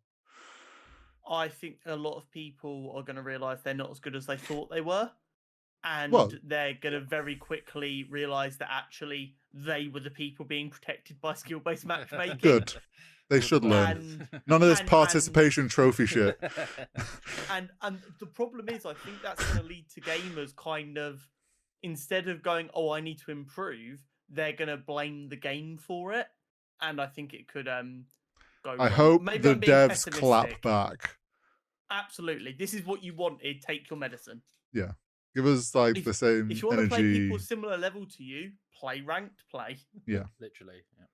I think a lot of people are going to realise they're not as good as they thought they were. And they're going to very quickly realise that actually they were the people being protected by skill-based matchmaking. Good. They should learn. None of this participation trophy shit. And the problem is, I think that's going to lead to gamers kind of, instead of going, oh, I need to improve, they're going to blame the game for it. And I think it could go wrong. I hope Maybe the I'm being devs clap pessimistic. back. Absolutely. This is what you wanted. Take your medicine. Yeah. Give us like the same If you want energy. to play people similar level to you, play ranked play. Yeah. Literally. Yeah.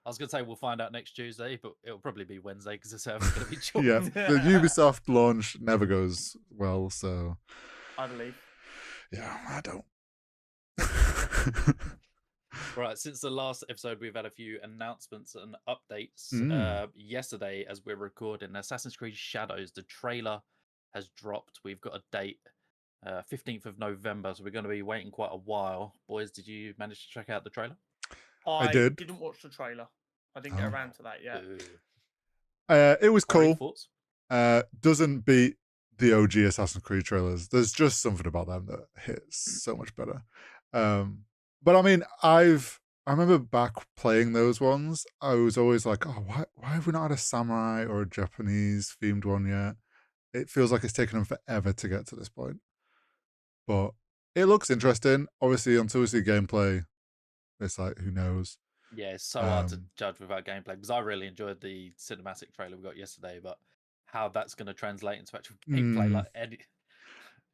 I was going to say we'll find out next Tuesday, but it'll probably be Wednesday because the server's going to be joined. Yeah, the Ubisoft launch never goes well, so I believe. yeah, I don't. Right, since the last episode, we've had a few announcements and updates. Yesterday, as we're recording, Assassin's Creed Shadows, the trailer has dropped. We've got a date, 15th of November, so we're going to be waiting quite a while. Boys, did you manage to check out the trailer? I did. didn't watch the trailer. I didn't get around to that yet. It was Corey, cool. thoughts? Doesn't beat the OG Assassin's Creed trailers. There's just something about them that hits so much better. But I mean, I remember back playing those ones. I was always like, oh, why have we not had a samurai or a Japanese themed one yet? It feels like it's taken them forever to get to this point. But it looks interesting. Obviously, until we see gameplay, it's like, who knows? Yeah, it's so hard to judge without gameplay because I really enjoyed the cinematic trailer we got yesterday, but how that's going to translate into actual gameplay, like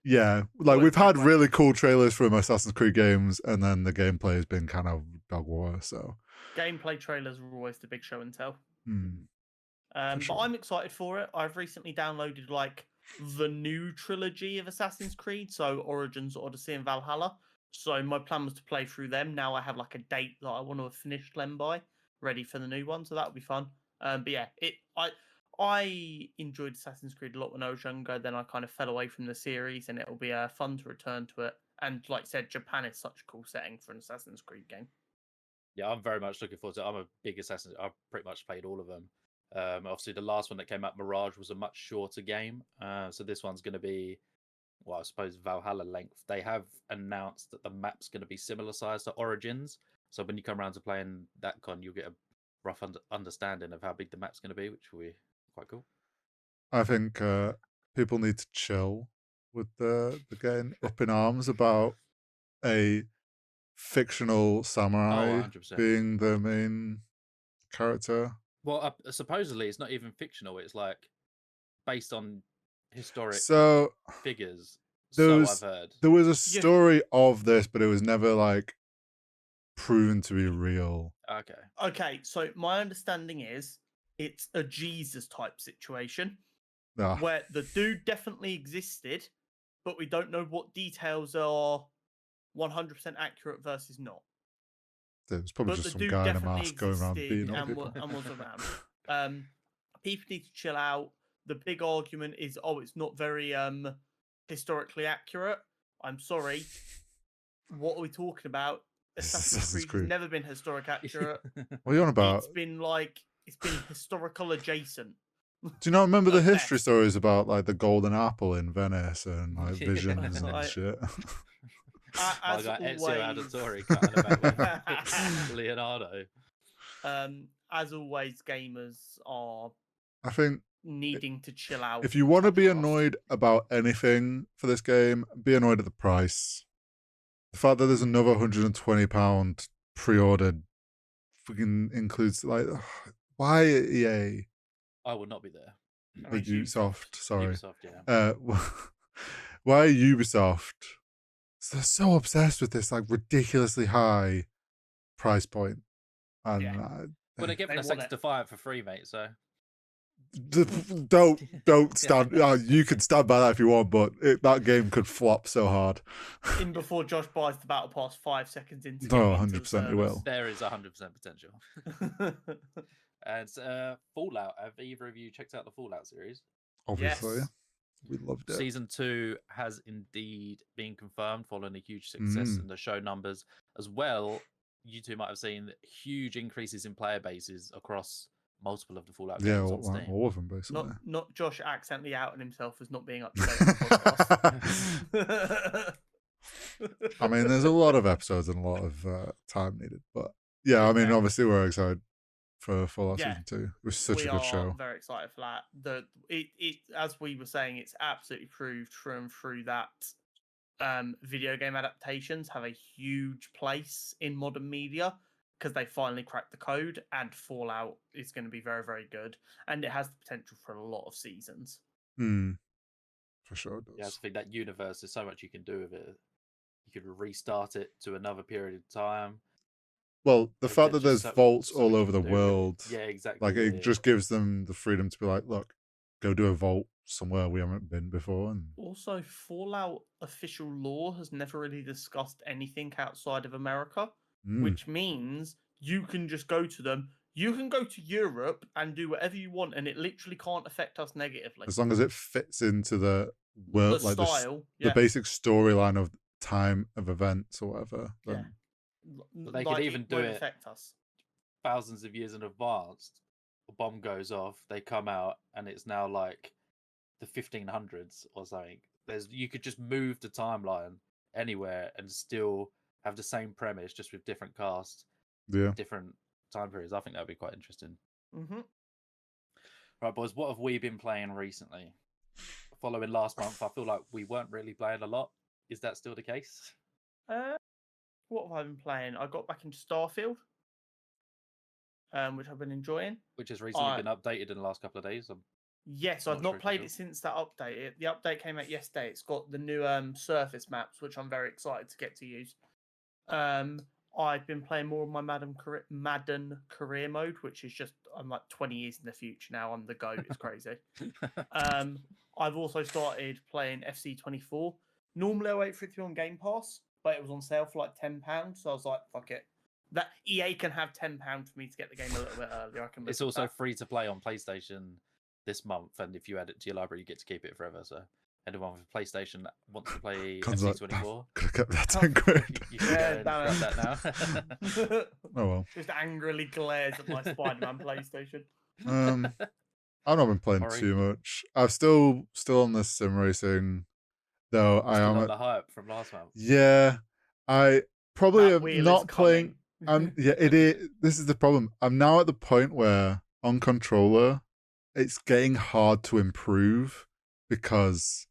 yeah, like we've had really cool trailers from Assassin's Creed games, and then the gameplay has been kind of dog water. So gameplay trailers are always the big show and tell. Sure. But I'm excited for it. I've recently downloaded like the new trilogy of Assassin's Creed, so Origins, Odyssey, and Valhalla. So my plan was to play through them. Now I have like a date that I want to have finished them by, ready for the new one. So that'll be fun. But yeah, I enjoyed Assassin's Creed a lot when I was younger. Then I kind of fell away from the series, and it'll be fun to return to it. And like I said, Japan is such a cool setting for an Assassin's Creed game. Yeah, I'm very much looking forward to it. I'm a big Assassin. I've pretty much played all of them. Obviously, the last one that came out, Mirage, was a much shorter game. So this one's going to be, well, I suppose Valhalla length. They have announced that the map's going to be similar size to Origins. So when you come around to playing that con, you'll get a rough understanding of how big the map's going to be, which will be quite cool. I think people need to chill with the getting up in arms about a fictional samurai 100%. being the main character. Well, supposedly it's not even fictional. It's like based on historic figures. So I've heard. There was a story of this, but it was never like proven to be real. Okay, so my understanding is it's a Jesus type situation Ah. where the dude definitely existed, but we don't know what details are 100% accurate versus not. There's probably just some guy in a mask going around beating up people. And was around. People need to chill out. The big argument is, it's not very historically accurate. I'm sorry. What are we talking about? Assassin's Creed has never been historic accurate. What are you on about? It's been historical adjacent. Do you not remember the history stories about like the golden apple in Venice and like visions and shit? As Auditore about Leonardo. As always, gamers are, I think, needing to chill out. If you want to be annoyed about anything for this game, be annoyed at the price. The fact that there's another £120 pre-ordered freaking includes like, why EA? I will not be there. Ubisoft, sorry. Ubisoft, yeah. Why Ubisoft? They're so obsessed with this like ridiculously high price point. And well, they're giving us X to fire for free, mate. So don't stand. You can stand by that if you want, but that game could flop so hard. In before Josh buys the battle pass 5 seconds into. No, 100% it will. There is 100% potential. And Fallout. Have either of you checked out the Fallout series? Obviously. Yes. We loved it. Season 2 has indeed been confirmed following a huge success in the show numbers. As well, you two might have seen huge increases in player bases across multiple of the Fallout games on Steam. All of them, basically. Not Josh accidentally outing himself as not being up to date on the podcast. I mean, there's a lot of episodes and a lot of time needed. But yeah, I mean, obviously we're excited for Fallout Season 2. It was such a good show. We are very excited for that. It as we were saying, it's absolutely proved through and through that video game adaptations have a huge place in modern media because they finally cracked the code, and Fallout is going to be very, very good, and it has the potential for a lot of seasons. For sure it does. Yeah, I think that universe, there's so much you can do with it. You could restart it to another period of time. Well, the fact that There's there's just vaults so all much you over the can do, really. world, Yeah, exactly. like it yeah. just gives them the freedom to be like, look, go do a vault somewhere we haven't been before, and Also, Fallout official law has never really discussed anything outside of America, which means you can just go to them. You can go to Europe and do whatever you want, and it literally can't affect us negatively. as long as it fits into the The world, like style, the basic storyline of time of events or whatever. yeah. Then But they Like, could even it do won't it affect us. thousands of years in advance. A bomb goes off, they come out, and it's now like the 1500s or something. You could just move the timeline anywhere and still have the same premise, just with different cast, yeah, different time periods. I think that'd be quite interesting. Mm-hmm. Right, boys, what have we been playing recently? Following last month, I feel like we weren't really playing a lot. Is that still the case? What have I been playing? I got back into Starfield, which I've been enjoying. Which has recently been updated in the last couple of days. Yes, not I've not sure if you played saw. it since that update. The update came out yesterday. It's got the new surface maps, which I'm very excited to get to use. I've been playing more of my Madden career mode, which is just I'm like 20 years in the future now. I'm the GOAT. It's crazy. I've also started playing FC24. Normally I wait for it to be on Game Pass, but it was on sale for like £10, so I was like, fuck it. That EA can have £10 for me to get the game a little bit earlier. I can. It's also free to play on PlayStation this month, and if you add it to your library, you get to keep it forever. So anyone with a PlayStation that wants to play FC24, could have kept that 10 quid. you can go and grab that now. Oh well. Just angrily glares at my Spider-Man PlayStation. I've not been playing too much. I'm still on the sim racing, though. I am on the hype from last month. Yeah, I probably am not playing. Yeah, it is. This is the problem. I'm now at the point where on controller, it's getting hard to improve because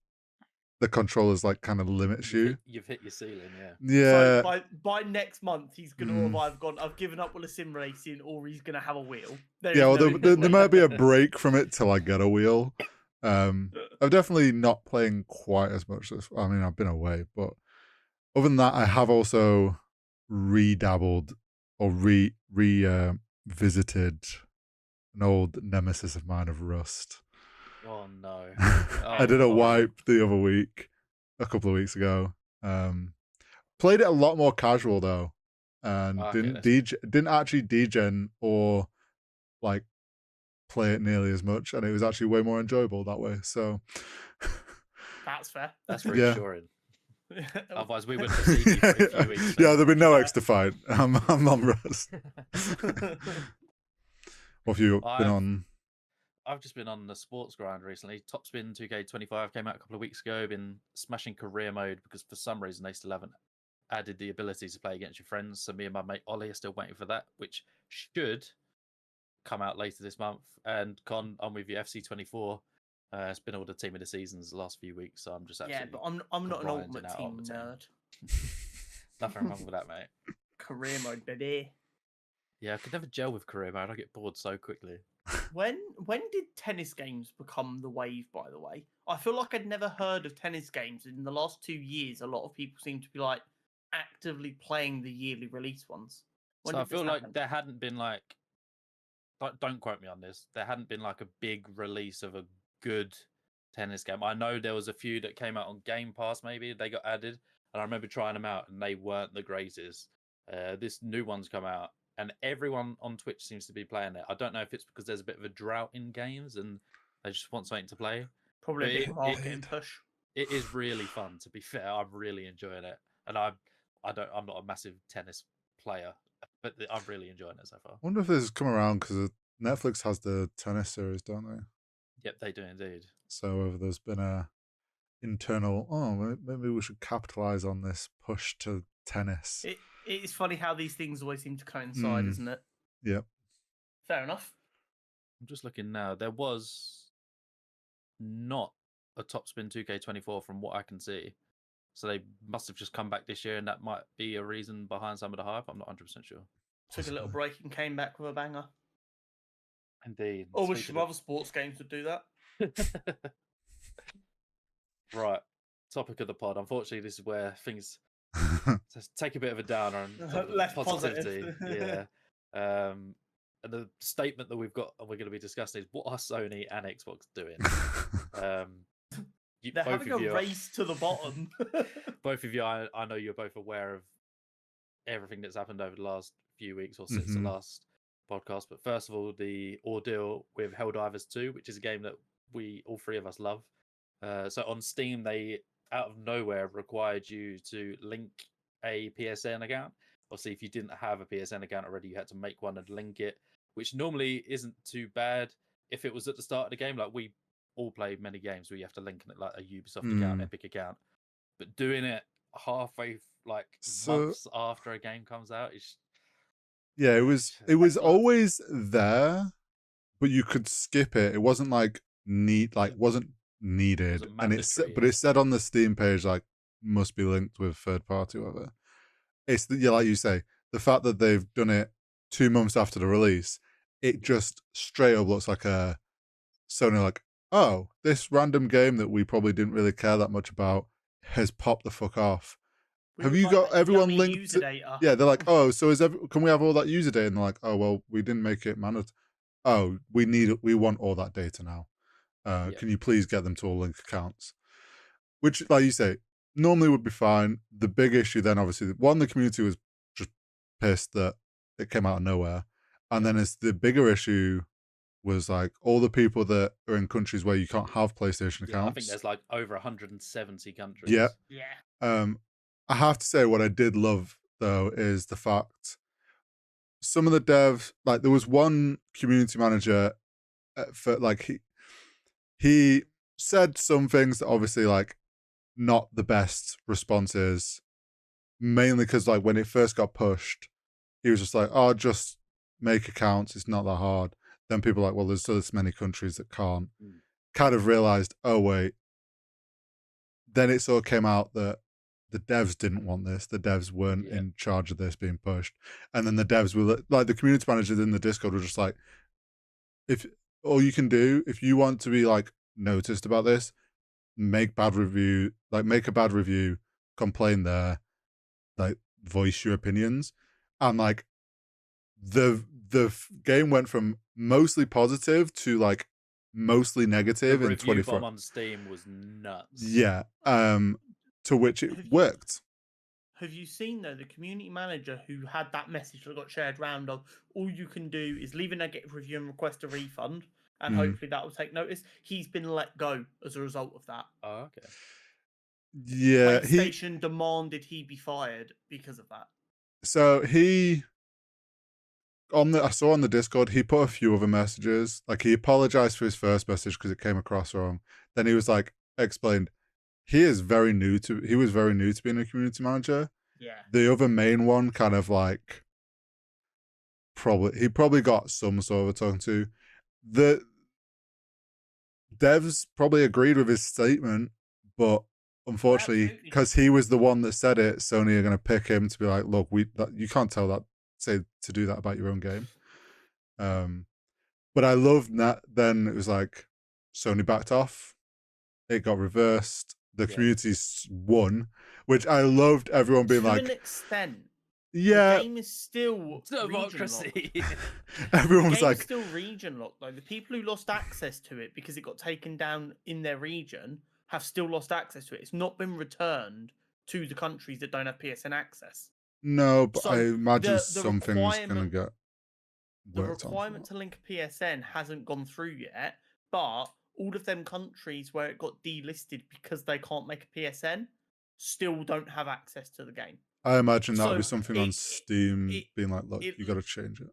the controllers like kind of limits you. You've hit your ceiling, yeah. Yeah. So by next month, he's gonna have either gone, I've given up with a sim racing, or he's gonna have a wheel. Well, there might be a break from it till I get a wheel. I'm definitely not playing quite as much as I mean. I've been away, but other than that, I have also redabbled or visited an old nemesis of mine of Rust. Oh no! I did a wipe the other week, a couple of weeks ago. Played it a lot more casual though, and didn't actually degen or like play it nearly as much, and it was actually way more enjoyable that way. So that's fair. That's reassuring. Otherwise, we wouldn't have seen you for a few weeks. Yeah, there'd be no extra fight. I'm on Rust. What have you been on? I've just been on the sports grind recently. Top Spin 2K25 came out a couple of weeks ago. Been smashing career mode because for some reason they still haven't added the ability to play against your friends. So me and my mate Ollie are still waiting for that, which should come out later this month. And Con, I'm with you, FC24. It's been all the team of the seasons the last few weeks, so I'm just absolutely but I'm not an ultimate team nerd. Nothing wrong with that, mate. Career mode, baby. Yeah, I could never gel with career mode. I get bored so quickly. When did tennis games become the wave, by the way? I feel like I'd never heard of tennis games. In the last 2 years, a lot of people seem to be like actively playing the yearly release ones. So I feel like there hadn't been like, don't quote me on this, there hadn't been like a big release of a good tennis game. I know there was a few that came out on Game Pass, maybe they got added, and I remember trying them out and they weren't the greatest. This new one's come out and everyone on Twitch seems to be playing it. I don't know if it's because there's a bit of a drought in games and they just want something to play. Probably a big marketing push. It is really fun, to be fair. I'm really enjoying it, and I'm not a massive tennis player, but I'm really enjoying it so far. I wonder if this has come around because Netflix has the tennis series, don't they? Yep, they do indeed. So whether there's been a internal, maybe we should capitalize on this push to tennis. It's funny how these things always seem to coincide, isn't it? Yep. Fair enough. I'm just looking now. There was not a Top Spin 2K24 from what I can see. So they must have just come back this year, and that might be a reason behind some of the hype. I'm not 100% sure. Took a little break and came back with a banger. Indeed. Or wish some other sports games would do that. Right. Topic of the pod. Unfortunately, this is where things So take a bit of a downer and talk about Less positivity. positive. Yeah. And the statement that we've got and we're going to be discussing is what are Sony and Xbox doing? They're both having of a you, race to the bottom. both of you, I know you're both aware of everything that's happened over the last few weeks or since the last podcast. But first of all, the ordeal with Helldivers 2, which is a game that all three of us love. So on Steam, they out of nowhere required you to link a PSN account. Obviously, if you didn't have a PSN account already, you had to make one and link it, which normally isn't too bad if it was at the start of the game. Like we all play many games where you have to link it, like a Ubisoft account, Epic account. But doing it halfway, like months after a game comes out, is it was always there, but you could skip it. It wasn't like wasn't needed, and it said on the Steam page like must be linked with third party or whatever. It's like you say, the fact that they've done it 2 months after the release, it just straight up looks like a Sony like, oh, this random game that we probably didn't really care that much about has popped the fuck off. Have you got everyone linked? Yeah, they're like, oh, so can we have all that user data? And they're like, oh, well, we didn't make it mandatory. Oh, we want all that data now. Can you please get them to all link accounts? Which, like you say, normally would be fine. The big issue then, obviously, one, the community was just pissed that it came out of nowhere. And then it's the bigger issue was like all the people that are in countries where you can't have PlayStation accounts. I think there's like over 170 countries. Yeah. Yeah. I have to say what I did love though is the fact some of the devs, like there was one community manager for like he said some things that obviously like not the best responses, mainly because like when it first got pushed, he was just like, oh, just make accounts, it's not that hard. Then people are like, well, there's so many countries that can't. Kind of realized, oh wait. Then it sort of came out that the devs didn't want this. The devs weren't in charge of this being pushed. And then the devs were like, the community managers in the Discord were just like, if all you can do, if you want to be like noticed about this, make a bad review, complain there, like voice your opinions. And like the game went from mostly positive to like mostly negative in 24 bomb on Steam was nuts. Yeah. To which it worked. Have you seen though the community manager who had that message that got shared round of all you can do is leave a negative review and request a refund and hopefully that will take notice? He's been let go as a result of that. Oh, okay. Yeah. PlayStation demanded he be fired because of that. So I saw on the Discord, he put a few other messages. Like he apologized for his first message because it came across wrong. Then he was like, explained, he was very new to being a community manager. Yeah. The other main one kind of like he probably got some sort of talking to. The devs probably agreed with his statement, but unfortunately, because he was the one that said it, Sony are going to pick him to be like, look, you can't say to do that about your own game. But I loved that. Then it was like Sony backed off. It got reversed. The community won, which I loved. Everyone being like, to an extent. Yeah, the game is still democracy. Everyone was like, still region locked though. The people who lost access to it because it got taken down in their region have still lost access to it. It's not been returned to the countries that don't have PSN access. No, but so I imagine something's gonna get. The requirement to link a PSN hasn't gone through yet, but all of them countries where it got delisted because they can't make a PSN still don't have access to the game. I imagine that'll be something on Steam being like, look, you got to change it.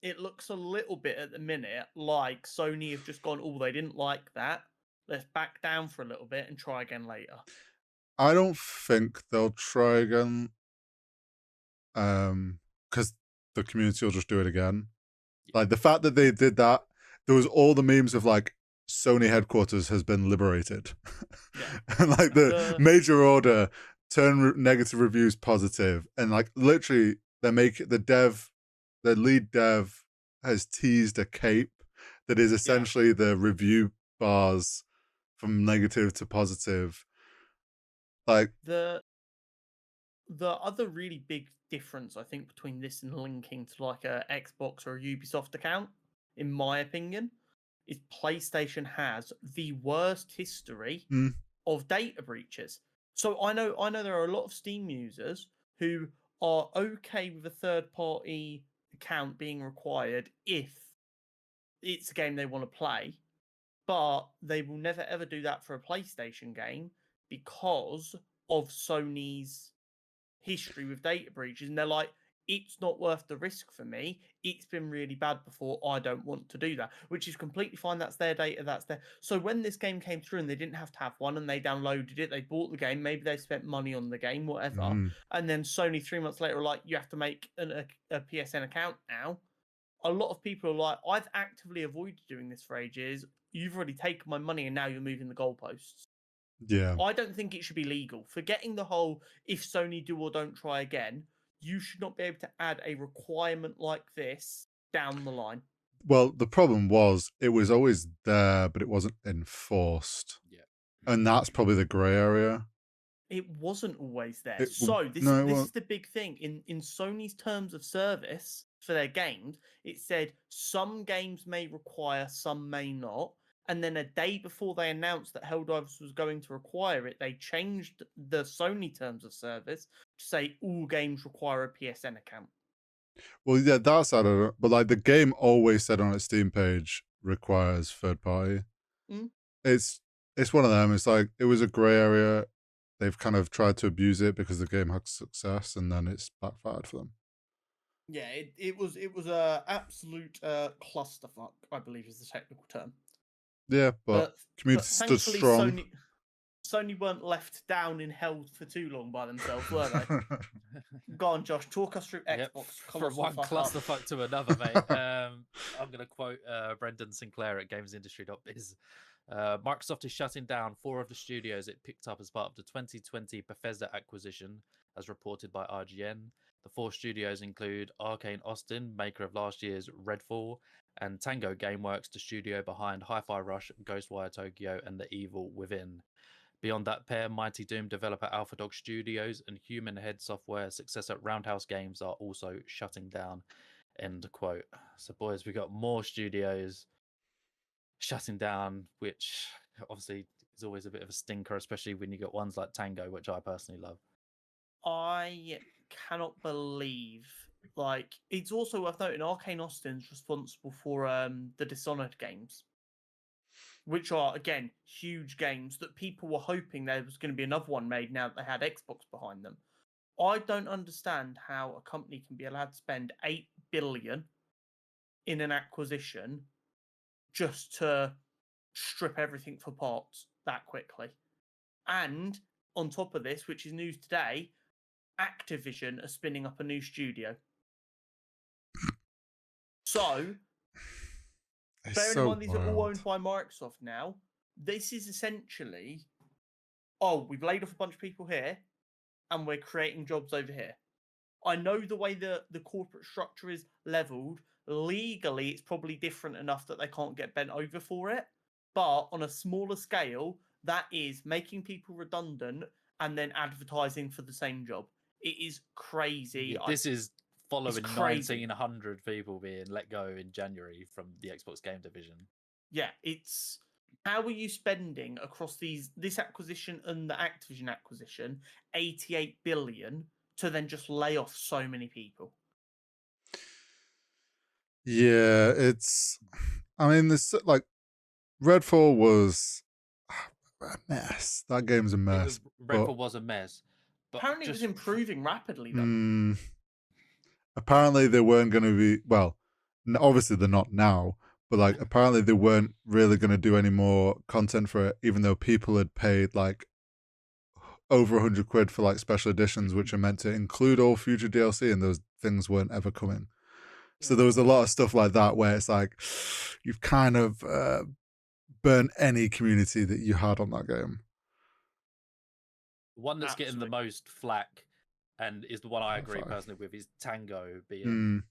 It looks a little bit at the minute like Sony have just gone, oh, they didn't like that. Let's back down for a little bit and try again later. I don't think they'll try again. Because the community will just do it again. Like the fact that they did that, there was all the memes of like Sony headquarters has been liberated. And like the major order turn negative reviews positive, and like literally they make the lead dev has teased a cape that is essentially the review bars from negative to positive. Like the other really big difference I think between this and linking to like a Xbox or a Ubisoft account, in my opinion, is PlayStation has the worst history Mm. of data breaches. So I know there are a lot of Steam users who are okay with a third party account being required if it's a game they want to play, but they will never ever do that for a PlayStation game because of Sony's history with data breaches. And they're like, it's not worth the risk for me. It's been really bad before. I don't want to do that, which is completely fine. That's their data. That's their. So when this game came through and they didn't have to have one and they downloaded it, they bought the game, maybe they spent money on the game, whatever. Mm. And then Sony 3 months later, were like, you have to make a PSN account now. A lot of people are like, I've actively avoided doing this for ages. You've already taken my money and now you're moving the goalposts. Yeah. I don't think it should be legal. Forgetting the whole if Sony do or don't try again, you should not be able to add a requirement like this down the line. Well, the problem was it was always there, but it wasn't enforced. Yeah. And that's probably the grey area. It wasn't always there. It- So this no, it is wasn't. the big thing. In Sony's terms of service for their games, it said some games may require, some may not. And then a day before they announced that Helldivers was going to require it, they changed the Sony terms of service to say all games require a PSN account. Well, yeah, that's I don't know. But like the game always said on its Steam page requires third party. Mm. It's one of them. It's like it was a grey area. They've kind of tried to abuse it because the game had success, and then it's backfired for them. Yeah, it was a absolute clusterfuck, I believe is the technical term. Yeah, but community stood thankfully strong. Sony weren't left down in hell for too long by themselves, were they? Go on, Josh, talk us through Xbox. Yep, Colossal from one fuck up. clusterfuck to another, mate. I'm going to quote Brendan Sinclair at GamesIndustry.biz. Microsoft is shutting down 4 of the studios it picked up as part of the 2020 Bethesda acquisition, as reported by IGN. The 4 studios include Arcane Austin, maker of last year's Redfall, and Tango Gameworks, the studio behind Hi-Fi Rush, Ghostwire Tokyo, and The Evil Within. Beyond that pair, Mighty Doom developer Alpha Dog Studios and Human Head Software successor Roundhouse Games are also shutting down. End quote. So, boys, we got more studios shutting down, which obviously is always a bit of a stinker, especially when you got ones like Tango, which I personally love. I cannot believe, like, it's also worth noting Arcane Austin's responsible for the Dishonored games, which are, again, huge games that people were hoping there was going to be another one made now that they had Xbox behind them. I don't understand how a company can be allowed to spend $8 billion in an acquisition just to strip everything for parts that quickly. And on top of this, which is news today, Activision are spinning up a new studio. So, bearing in mind these are all owned by Microsoft now, this is essentially, we've laid off a bunch of people here and we're creating jobs over here. I know the way the corporate structure is leveled, legally it's probably different enough that they can't get bent over for it. But on a smaller scale, that is making people redundant and then advertising for the same job. It is crazy. Yeah, this is following 1,900 people being let go in January from the Xbox game division. Yeah, it's how are you spending across this acquisition and the Activision acquisition 88 billion to then just lay off so many people? Yeah, I mean, this like Redfall was a mess. That game's a mess. Redfall was a mess. But apparently, it was improving rapidly, though. Apparently, they weren't going to be. Well, obviously, they're not now. But like, apparently, they weren't really going to do any more content for it, even though people had paid like over 100 quid for like special editions, which are meant to include all future DLC, and those things weren't ever coming. So there was a lot of stuff like that where it's like you've kind of burnt any community that you had on that game. One that's getting the most flack, and is the one I agree personally with, is Tango being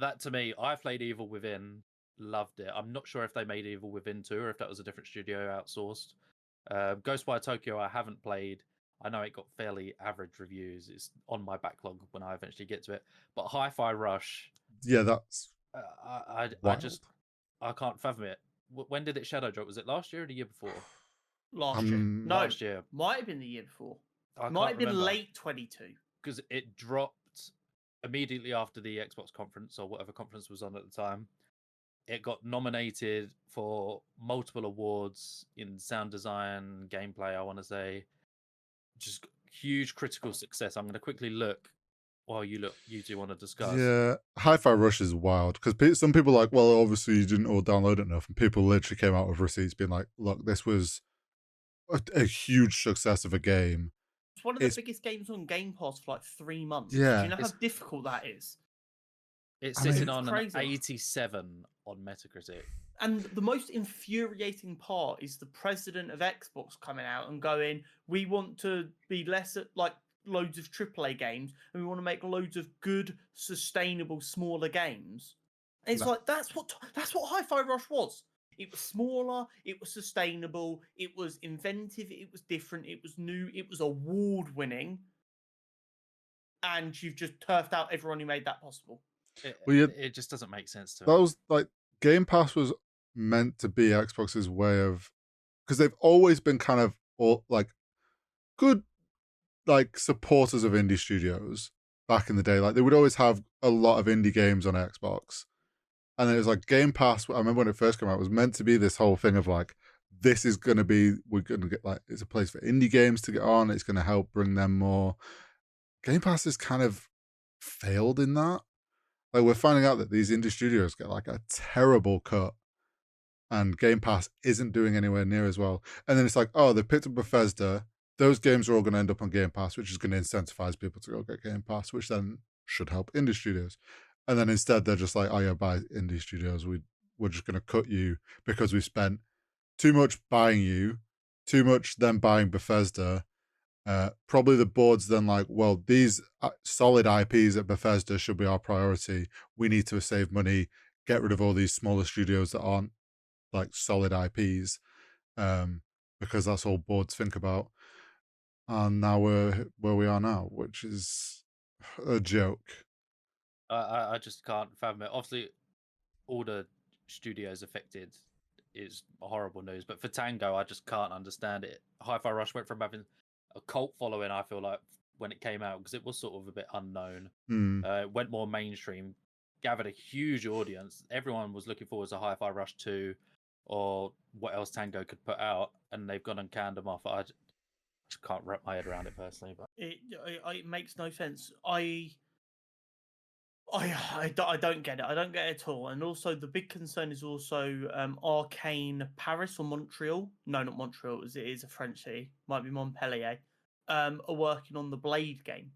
that. To me, I played Evil Within, loved it. I'm not sure if they made Evil Within 2 or if that was a different studio outsourced. Ghostwire Tokyo I haven't played. I know it got fairly average reviews. It's on my backlog when I eventually get to it. But Hi-Fi Rush, Yeah, that's I wild. just I can't fathom it. When did it shadow drop? Was it last year or the year before? Last year. No, Last year. might have been the year before. I Might can't have been remember. late 22. Because it dropped immediately after the Xbox conference or whatever conference was on at the time. It got nominated for multiple awards in sound design, gameplay, I want to say. Just huge critical success. I'm going to quickly look while you two want to discuss. Yeah, Hi-Fi Rush is wild because some people are like, well, obviously you didn't all download it enough, and people literally came out with receipts being like, look, this was a huge success of a game. It's one of the biggest games on Game Pass for like 3 months. Yeah. Do you know how difficult that is? It's sitting on an 87 on Metacritic. And the most infuriating part is the president of Xbox coming out and going, we want to be less like loads of AAA games and we want to make loads of good, sustainable, smaller games. And it's like, that's what Hi-Fi Rush was. It was smaller, it was sustainable, it was inventive, it was different, it was new, it was award-winning. And you've just turfed out everyone who made that possible. It just doesn't make sense to me. That was like, Game Pass was meant to be Xbox's way of, because they've always been kind of all like good like supporters of indie studios back in the day. Like they would always have a lot of indie games on Xbox. And it was like Game Pass, I remember when it first came out, it was meant to be this whole thing of like, this is going to be, we're going to get like, it's a place for indie games to get on. It's going to help bring them more. Game Pass has kind of failed in that. Like we're finding out that these indie studios get like a terrible cut and Game Pass isn't doing anywhere near as well. And then it's like, oh, they picked up Bethesda. Those games are all going to end up on Game Pass, which is going to incentivize people to go get Game Pass, which then should help indie studios. And then instead they're just like, oh yeah, buy indie studios. We're just going to cut you because we spent too much buying you, too much then buying Bethesda. Probably the board's then like, well, these solid IPs at Bethesda should be our priority. We need to save money, get rid of all these smaller studios that aren't like solid IPs, because that's all boards think about. And now we're where we are now, which is a joke. I just can't fathom it. Obviously, all the studios affected is horrible news, but for Tango, I just can't understand it. Hi-Fi Rush went from having a cult following, I feel like, when it came out, because it was sort of a bit unknown. It went more mainstream, gathered a huge audience. Everyone was looking forward to Hi-Fi Rush 2 or what else Tango could put out, and they've gone and canned them off. I just can't wrap my head around it personally. But it makes no sense. I don't get it. I don't get it at all. And also, the big concern is also Arcane Paris or Montreal. No, not Montreal. It is a French city. Might be Montpellier. Are working on the Blade game.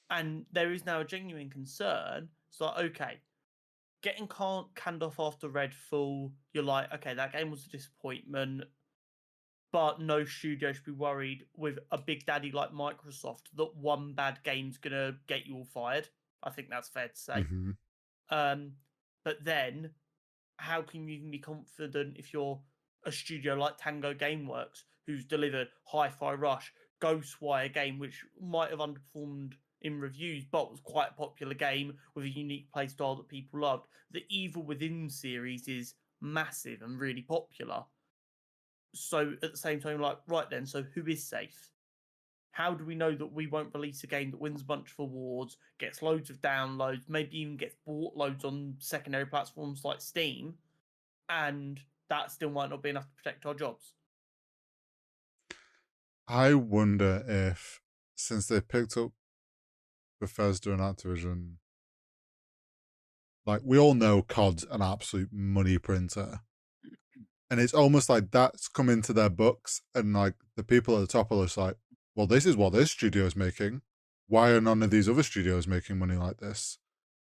And there is now a genuine concern. It's like, okay, getting canned off after Redfall, you're like, okay, that game was a disappointment. But no studio should be worried with a big daddy like Microsoft that one bad game's going to get you all fired. I think that's fair to say. But then, how can you be confident if you're a studio like Tango Gameworks, who's delivered Hi-Fi Rush, Ghostwire game, which might have underperformed in reviews, but was quite a popular game with a unique playstyle that people loved. The Evil Within series is massive and really popular. So at the same time, like, right then, so who is safe? How do we know that we won't release a game that wins a bunch of awards, gets loads of downloads, maybe even gets bought loads on secondary platforms like Steam, and that still might not be enough to protect our jobs? I wonder if, since they picked up Bethesda and Activision, like we all know COD's an absolute money printer. And it's almost like that's come into their books, and like the people at the top are just like, well, this is what this studio is making. Why are none of these other studios making money like this?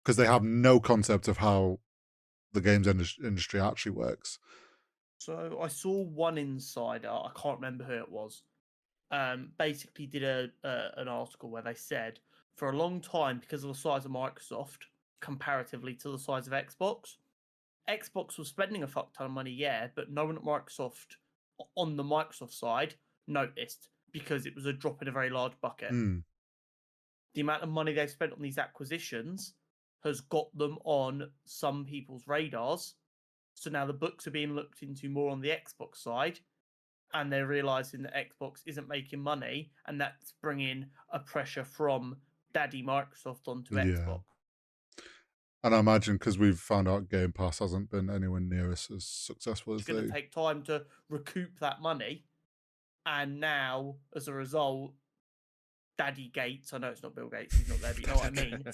Because they have no concept of how the games industry actually works. So I saw one insider, I can't remember who it was, basically did an article where they said for a long time, because of the size of Microsoft comparatively to the size of Xbox was spending a fuck ton of money, yeah, but no one at Microsoft, on the Microsoft side, noticed because it was a drop in a very large bucket. Mm. The amount of money they've spent on these acquisitions has got them on some people's radars. So now the books are being looked into more on the Xbox side, and they're realizing that Xbox isn't making money, and that's bringing a pressure from Daddy Microsoft onto Yeah. Xbox. And I imagine because we've found out Game Pass hasn't been anywhere near as successful as It's going they. to take time to recoup that money. And now, as a result, Daddy Gates, I know it's not Bill Gates, he's not there, but you know what I mean,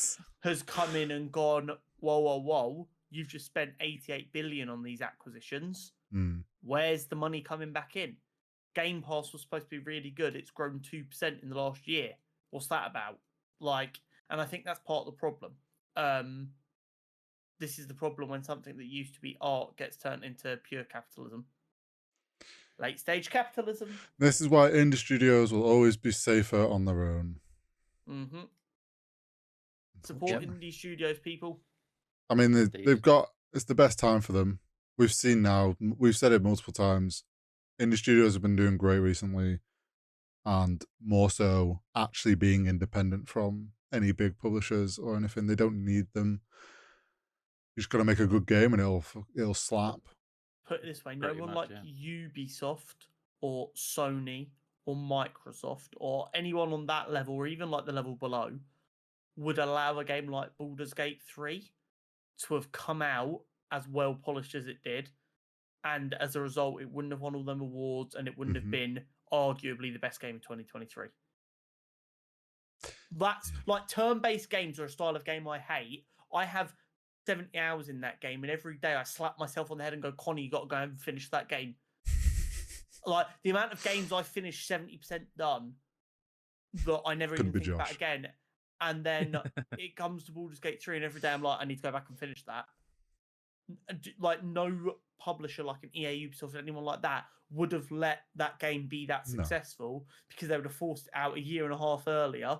has come in and gone, whoa, whoa, whoa, you've just spent 88 billion on these acquisitions. Mm. Where's the money coming back in? Game Pass was supposed to be really good. It's grown 2% in the last year. What's that about? And I think that's part of the problem. This is the problem when something that used to be art gets turned into pure capitalism. Late stage capitalism. This is why indie studios will always be safer on their own. Mm-hmm. Support indie studios, people. I mean, they've got, it's the best time for them. We've seen now, we've said it multiple times, indie studios have been doing great recently, and more so actually being independent from any big publishers or anything. They don't need them. You just got to make a good game and it'll slap. Put it this way, no one like Ubisoft or Sony or Microsoft or anyone on that level, or even like the level below, would allow a game like Baldur's Gate 3 to have come out as well polished as it did, and as a result it wouldn't have won all them awards, and it wouldn't have been arguably the best game in 2023. That's like, turn-based games are a style of game I hate. I have 70 hours in that game, and every day I slap myself on the head and go, Connie, you got to go and finish that game. Like, the amount of games I finished 70% done that I never even think about again. And then it comes to Baldur's Gate 3, and every day I'm like, I need to go back and finish that. Like, no publisher like an EA, Ubisoft, anyone like that would have let that game be that successful, because they would have forced it out a year and a half earlier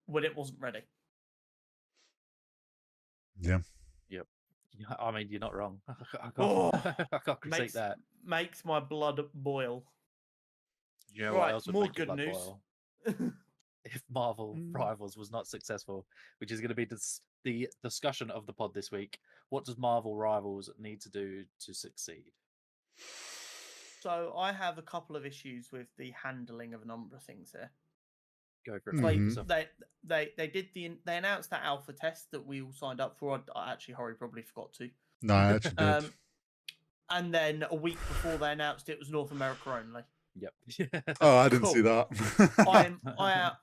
when it wasn't ready. Yeah. Yep. I mean, you're not wrong. I can't critique that. Makes my blood boil. You know what else would make your blood boil? If Marvel Rivals was not successful, which is going to be the discussion of the pod this week. What does Marvel Rivals need to do to succeed? So I have a couple of issues with the handling of a number of things here. Go for it. They announced that alpha test that we all signed up for. Actually, Horry probably forgot to. No, I actually did. And then a week before they announced it was North America only. Yep. Oh, I didn't see that.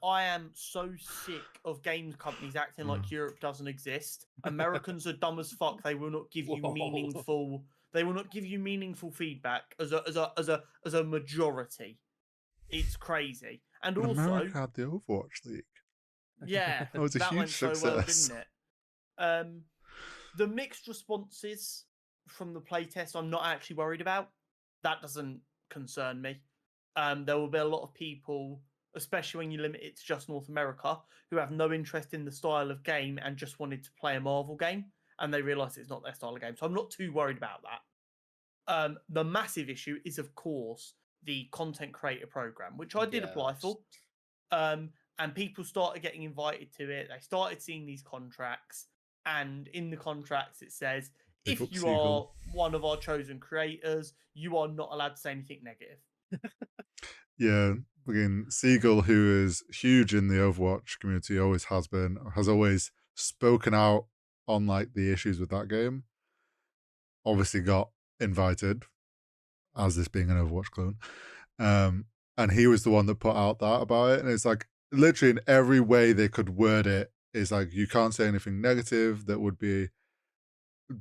I am so sick of games companies acting like Europe doesn't exist. Americans are dumb as fuck. They will not give you meaningful. They will not give you meaningful feedback as a majority. It's crazy. And also, America had the Overwatch League. Yeah, that was a huge success. Well, didn't it? The mixed responses from the playtest, I'm not actually worried about. That doesn't concern me. There will be a lot of people, especially when you limit it to just North America, who have no interest in the style of game and just wanted to play a Marvel game, and they realise it's not their style of game. So I'm not too worried about that. The massive issue is, of course, the content creator program, which I did apply for. And people started getting invited to it. They started seeing these contracts, and in the contracts it says, if you are one of our chosen creators, you are not allowed to say anything negative. Yeah, again, Siegel, who is huge in the Overwatch community, always has been, has always spoken out on like the issues with that game. Obviously got invited, as this being an Overwatch clone. And he was the one that put out that about it. And it's like, literally in every way they could word it, is like, you can't say anything negative that would be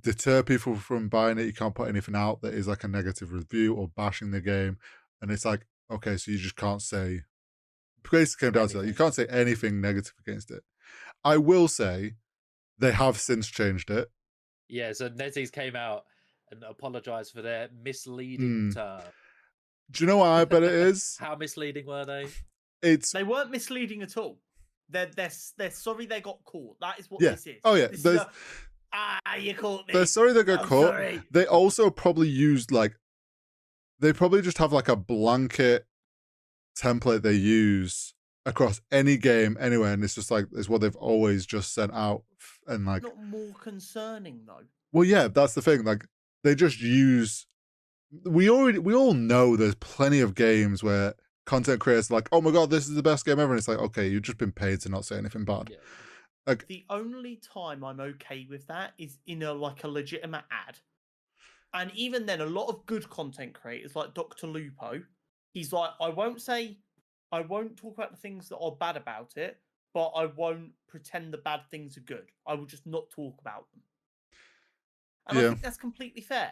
deter people from buying it. You can't put anything out that is like a negative review or bashing the game. And it's like, okay, so you just can't say, basically came down to that. You can't say anything negative against it. I will say they have since changed it. Yeah, so NetEase came out and apologized for their misleading term. Do you know what I bet it is? How misleading were they? They weren't misleading at all. They're sorry they got caught. That is what this is. Oh yeah. You caught me. They're sorry they got caught. Sorry. They also probably used like, they probably just have like a blanket template they use across any game anywhere, and it's just like it's what they've always just sent out, and like Not more concerning though. well, yeah, that's the thing. Like they just use. We all know there's plenty of games where content creators are like, oh my god, this is the best game ever, and it's like, okay, you've just been paid to not say anything bad. Yeah. Like The only time I'm okay with that is in a legitimate ad. And even then, a lot of good content creators like Dr. Lupo, he's like, I won't talk about the things that are bad about it, but I won't pretend the bad things are good. I will just not talk about them. And I think that's completely fair.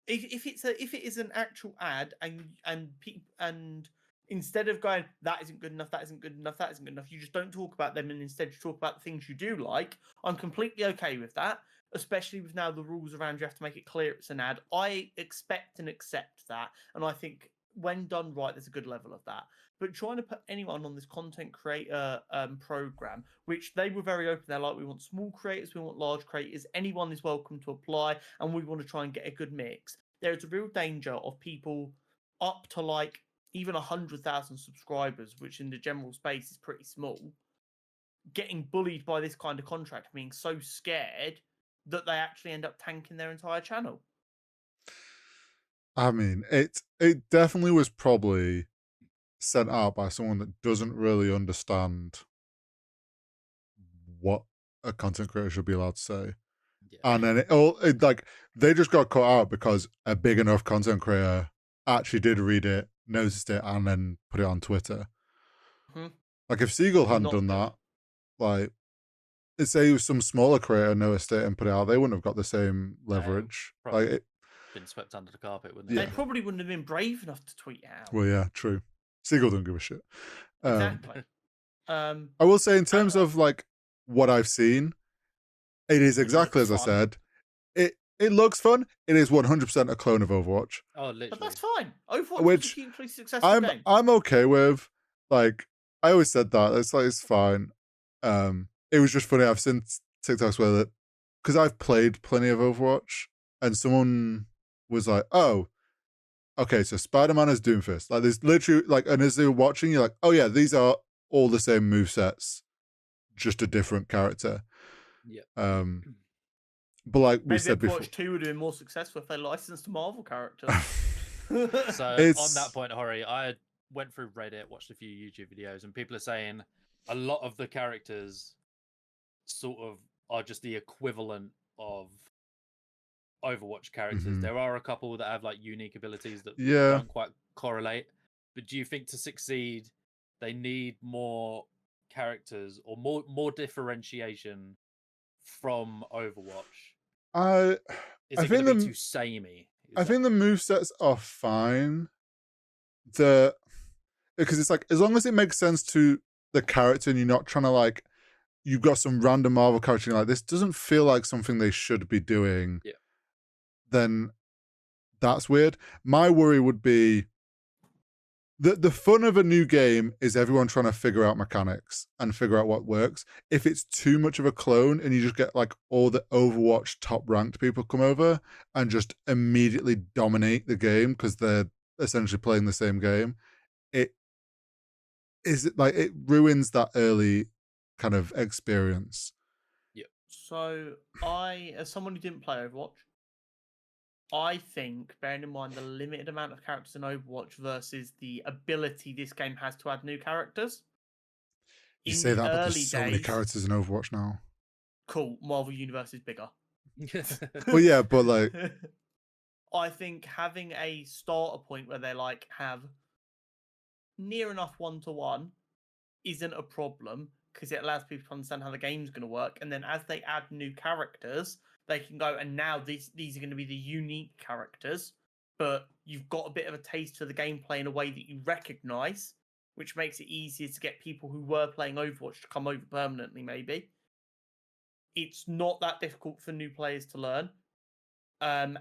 If it is an actual ad and instead of going, that isn't good enough, that isn't good enough, that isn't good enough, you just don't talk about them and instead you talk about the things you do like, I'm completely okay with that, especially with now the rules around you have to make it clear it's an ad. I expect and accept that, and I think when done right, there's a good level of that. But trying to put anyone on this content creator program, which they were very open, they're like, we want small creators, we want large creators, anyone is welcome to apply, and we want to try and get a good mix. There's a real danger of people up to like even 100,000 subscribers, which in the general space is pretty small, getting bullied by this kind of contract, being so scared that they actually end up tanking their entire channel. I mean, it definitely was probably sent out by someone that doesn't really understand what a content creator should be allowed to say. Yeah. And then it like they just got caught out because a big enough content creator actually did read it, noticed it, and then put it on Twitter. Mhm. Like if Seagull hadn't Not done good. that, like let's say some smaller creator noticed it and put it out, they wouldn't have got the same leverage. probably. Like Been swept under the carpet, wouldn't They it? probably wouldn't have been brave enough to tweet it out. well, yeah, true. Seagull don't give a shit. Exactly. I will say in terms of like what I've seen, it is exactly as I looks fun. said. It looks fun. It is 100% a clone of Overwatch. Oh, literally. But that's fine. Overwatch Which is a hugely successful game. I'm okay with. Like I always said that it's like it's fine. It was just funny. I've seen TikToks where that because I've played plenty of Overwatch, and someone was like, "Oh, okay, so Spider-Man is Doomfist." Like there's literally like, and as they were watching, you're like, "Oh yeah, these are all the same movesets, just a different character." Yeah. But like we Maybe said before, Overwatch 2 would have been more successful if they licensed Marvel characters. So It's- on that point, Hori, I went through Reddit, watched a few YouTube videos, and people are saying a lot of the characters sort of are just the equivalent of Overwatch characters. Mhm. There are a couple that have like unique abilities that Yeah. don't quite correlate. But do you think to succeed, they need more characters or more differentiation from Overwatch? I Is I it going think to be the- too samey? I think the movesets are fine. Because it's like as long as it makes sense to the character and you're not trying to like you've got some random Marvel character and you're like this doesn't feel like something they should be doing. Yeah. Then that's weird. My worry would be the fun of a new game is everyone trying to figure out mechanics and figure out what works. If it's too much of a clone and you just get like all the Overwatch top ranked people come over and just immediately dominate the game because they're essentially playing the same game, it ruins that early kind of experience. So as someone who didn't play Overwatch, I think, bearing in mind the limited amount of characters in Overwatch versus the ability this game has to add new characters. You in say the that, but early there's so many days- characters in Overwatch now. Cool, Marvel Universe is bigger. Well, yeah, but like, I think having a starter point where they like have near enough 1-to-1 isn't a problem because it allows people to understand how the game's going to work. And then as they add new characters, they can go, and now these are going to be the unique characters, but you've got a bit of a taste for the gameplay in a way that you recognize, which makes it easier to get people who were playing Overwatch to come over permanently, maybe. It's not that difficult for new players to learn. And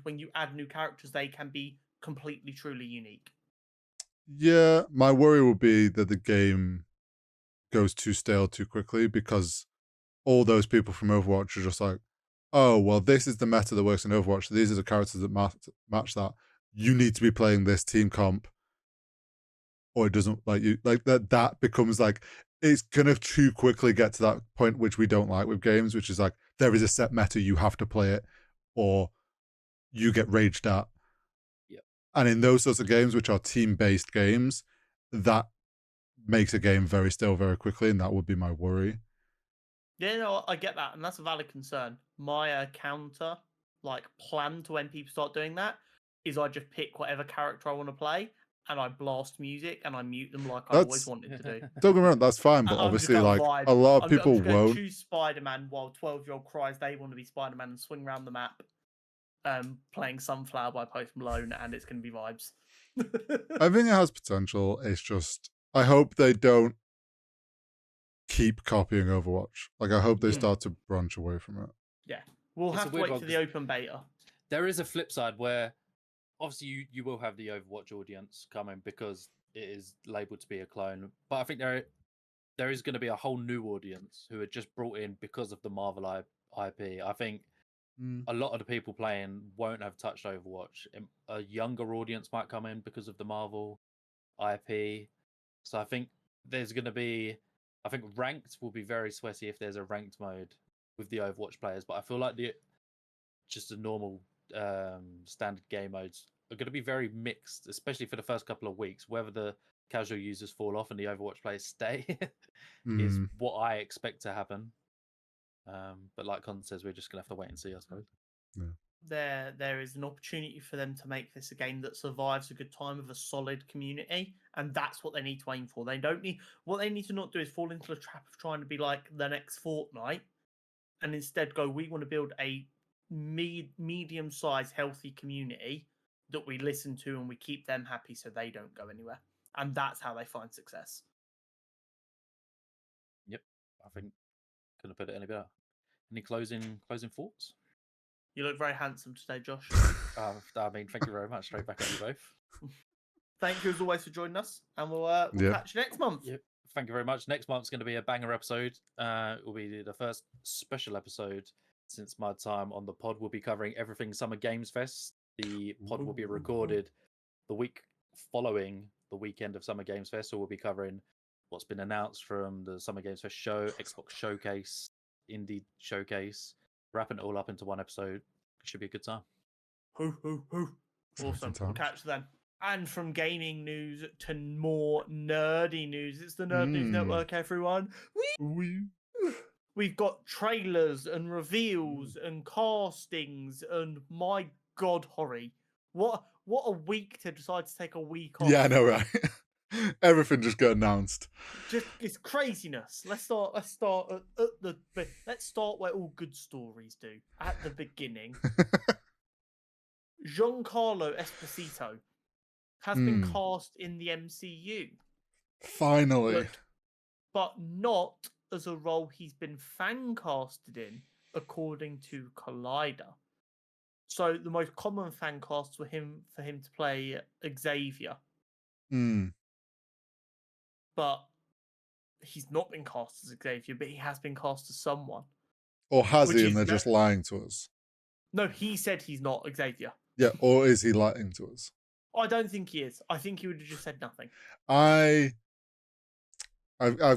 when you add new characters, they can be completely, truly unique. yeah, my worry will be that the game goes too stale too quickly because all those people from Overwatch are just like, oh, well, this is the meta that works in Overwatch. These are the characters that match that. You need to be playing this team comp or it doesn't like you like that becomes like it's gonna too quickly get to that point which we don't like with games, which is like there is a set meta, you have to play it or you get raged at. Yep. And in those sorts of games, which are team-based games, that makes a game very stale very quickly, and that would be my worry. Yeah, no, I get that, and that's a valid concern. My counter, like, plan to when people start doing that is I just pick whatever character I want to play, and I blast music, and I mute them like I've always That's wanted to do. don't get me wrong, that's fine, but I'm just obviously, gonna like vibe. a lot of I'm people just gonna won't. choose Spider-Man while 12-year-old cries they want to be Spider-Man and swing around the map, playing Sunflower by Post Malone, and it's gonna be vibes. I think it has potential. It's just I hope they don't keep copying Overwatch. Like I hope they start to branch away from it. Yeah, we'll It's a have to weird wait one for the 'cause open beta. there is a flip side where obviously you will have the Overwatch audience coming because it is labeled to be a clone. But I think there is going to be a whole new audience who are just brought in because of the Marvel IP. I think a lot of the people playing won't have touched Overwatch. A younger audience might come in because of the Marvel IP. So I think there's going to be, I think ranked will be very sweaty if there's a ranked mode with the Overwatch players. But I feel like just the normal standard game modes are going to be very mixed, especially for the first couple of weeks. Whether the casual users fall off and the Overwatch players stay is what I expect to happen. But like Con says, we're just gonna have to wait and see, I suppose. Yeah. There is an opportunity for them to make this a game that survives a good time with a solid community, and that's what they need to aim for. They don't need what they need to not do is fall into the trap of trying to be like the next Fortnite, and instead go, we want to build a medium-sized, healthy community that we listen to and we keep them happy so they don't go anywhere, and that's how they find success. Yep, I think couldn't put it any better. Any closing thoughts? You look very handsome today, Josh. I mean, thank you very much. Straight back at you both. Thank you as always for joining us, and we'll catch you next month. Yep. Thank you very much. Next month's going to be a banger episode. It will be the first special episode since my time on the pod. We'll be covering everything Summer Games Fest. The pod will be recorded the week following the weekend of Summer Games Fest, so we'll be covering what's been announced from the Summer Games Fest show, Xbox Showcase, Indie Showcase, wrapping it all up into one episode. It should be a good time. Awesome. We'll catch you then. And from gaming news to more nerdy news, it's the Nerd News Network, everyone. We've got trailers and reveals and castings, and my God, Horry, what a week to decide to take a week off. Yeah, I know, right? Everything just got announced. Just it's craziness. Let's start let's start where all good stories do, at the beginning. Giancarlo Esposito has been cast in the MCU. Finally. But not as a role he's been fan casted in, according to Collider. So the most common fan casts were for him to play Xavier. But he's not been cast as Xavier, but he has been cast as someone. Or has he, and they're just lying to us? No, he said he's not Xavier. Yeah, or is he lying to us? I don't think he is. I think he would have just said nothing. I've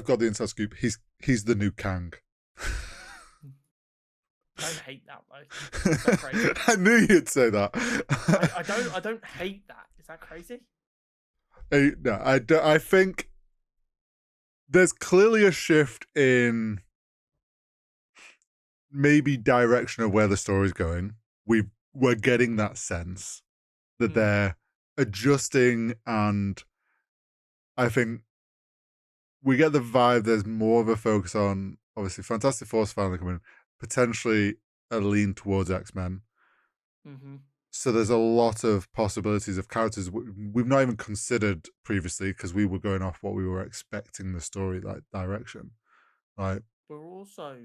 got the inside scoop. He's the new Kang. Don't hate that though. Is that crazy? I knew you'd say that. I don't hate that. Is that crazy? No, I think there's clearly a shift in maybe direction of where the story's going. We're getting that sense that they're adjusting, and I think we get the vibe there's more of a focus on, obviously, Fantastic Four's finally coming, potentially a lean towards X-Men. So there's a lot of possibilities of characters we've not even considered previously because we were going off what we were expecting the story like direction. Right. We're also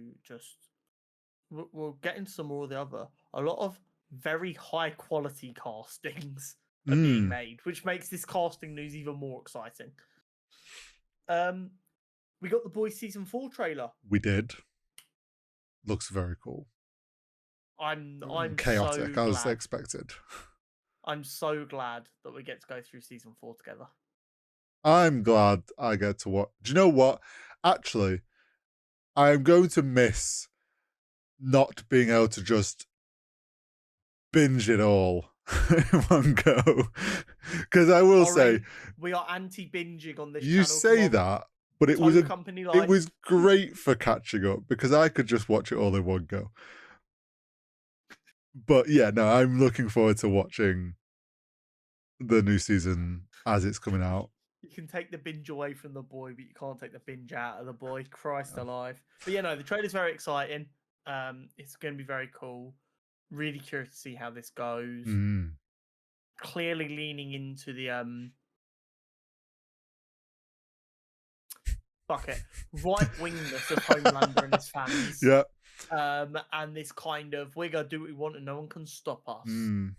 we'll get into some more of the other. A lot of very high quality castings are being made, which makes this casting news even more exciting. We got the Boys Season 4 trailer. We did. Looks very cool. I'm chaotic so as glad. expected. I'm so glad that we get to go through Season 4 together. I'm glad I get to watch. Do you know what? Actually, I'm going to miss not being able to just binge it all in one go. Because I will say, we are anti-binging on this you channel. say that, but it Toe company line. it was great for catching up because I could just watch it all in one go. But yeah, no, I'm looking forward to watching the new season as it's coming out. You can take the binge away from the boy, but you can't take the binge out of the boy. Christ alive. But yeah, no, the trailer's very exciting. It's going to be very cool. Really curious to see how this goes. Mm. Clearly leaning into the right wingness of Homelander and his fans. Yeah. And this kind of we're gonna do what we want and no one can stop us. Mm.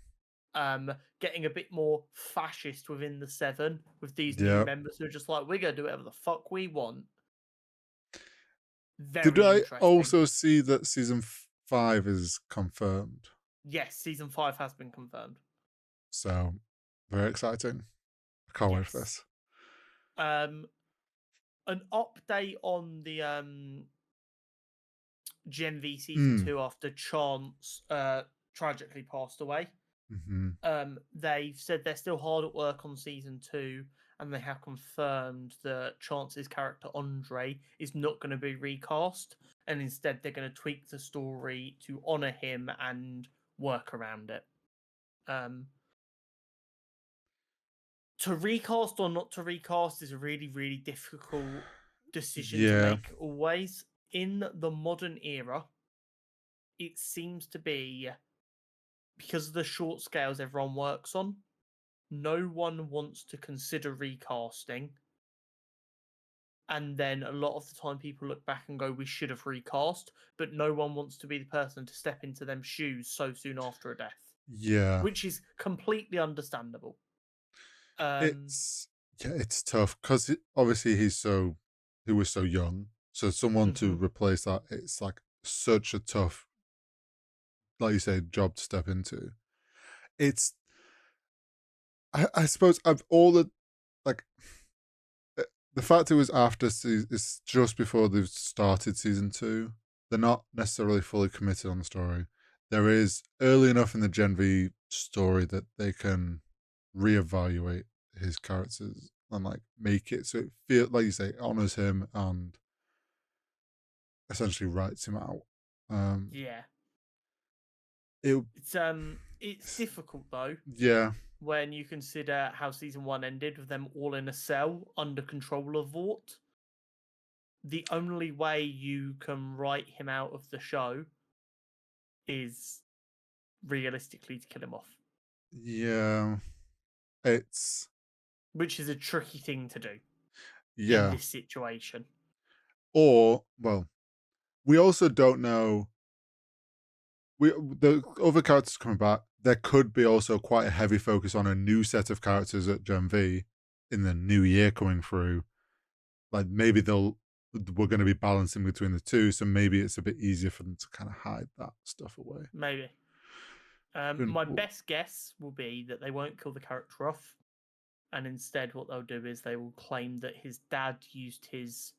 Getting a bit more fascist within the Seven with these Yeah. new members who are just like, we're gonna do whatever the fuck we want. Very Did I interesting. also see that season 5 is confirmed? Yes, season 5 has been confirmed. So very exciting. I can't wait for this. An update on the Gen V season 2 after Chance tragically passed away. Mm-hmm. They've said they're still hard at work on season 2, and they have confirmed that Chance's character Andre is not going to be recast, and instead they're going to tweak the story to honor him and work around it. To recast or not to recast is a really, really difficult decision to make always. In the modern era, it seems to be, because of the short scales everyone works on, no one wants to consider recasting. And then a lot of the time people look back and go, we should have recast, but no one wants to be the person to step into them shoes so soon after a death. Yeah. Which is completely understandable. It's tough because obviously he was so young. So someone to replace that, it's like such a tough, like you say, job to step into. It's, I suppose, of all the, like, the fact it was after it's just before they've started season 2. They're not necessarily fully committed on the story. There is early enough in the Gen V story that they can reevaluate his characters and like make it so it feels, like you say, honors him and essentially writes him out. It's difficult though. Yeah. When you consider how season 1 ended with them all in a cell under control of Vought. The only way you can write him out of the show is realistically to kill him off. Yeah. Which is a tricky thing to do. Yeah. In this situation. Or, well, we also don't know. The other characters coming back, there could be also quite a heavy focus on a new set of characters at Gen V in the new year coming through. Like maybe we're going to be balancing between the two, so maybe it's a bit easier for them to kind of hide that stuff away. Maybe. My best guess will be that they won't kill the character off, and instead what they'll do is they will claim that his dad used his